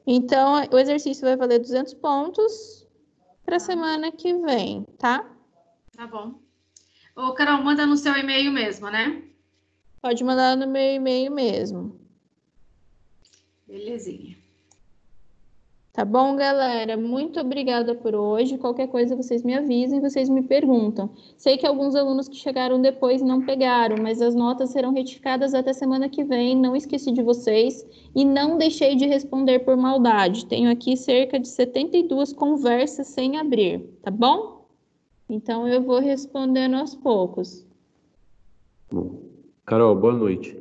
Então, o exercício vai valer 200 pontos para a semana que vem, tá? Tá bom. Ô, Carol, manda no seu e-mail mesmo, né? Pode mandar no meu e-mail mesmo. Belezinha. Tá bom, galera? Muito obrigada por hoje. Qualquer coisa vocês me avisem, vocês me perguntam. Sei que alguns alunos que chegaram depois não pegaram, mas as notas serão retificadas até semana que vem. Não esqueci de vocês e não deixei de responder por maldade. Tenho aqui cerca de 72 conversas sem abrir, tá bom? Então eu vou respondendo aos poucos. Bom. Carol, boa noite.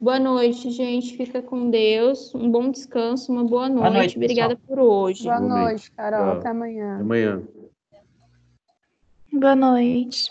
Boa noite, gente. Fica com Deus. Um bom descanso, uma boa noite. Boa noite, Obrigada por hoje. Boa noite, Carol. Até amanhã. Até amanhã. Boa noite.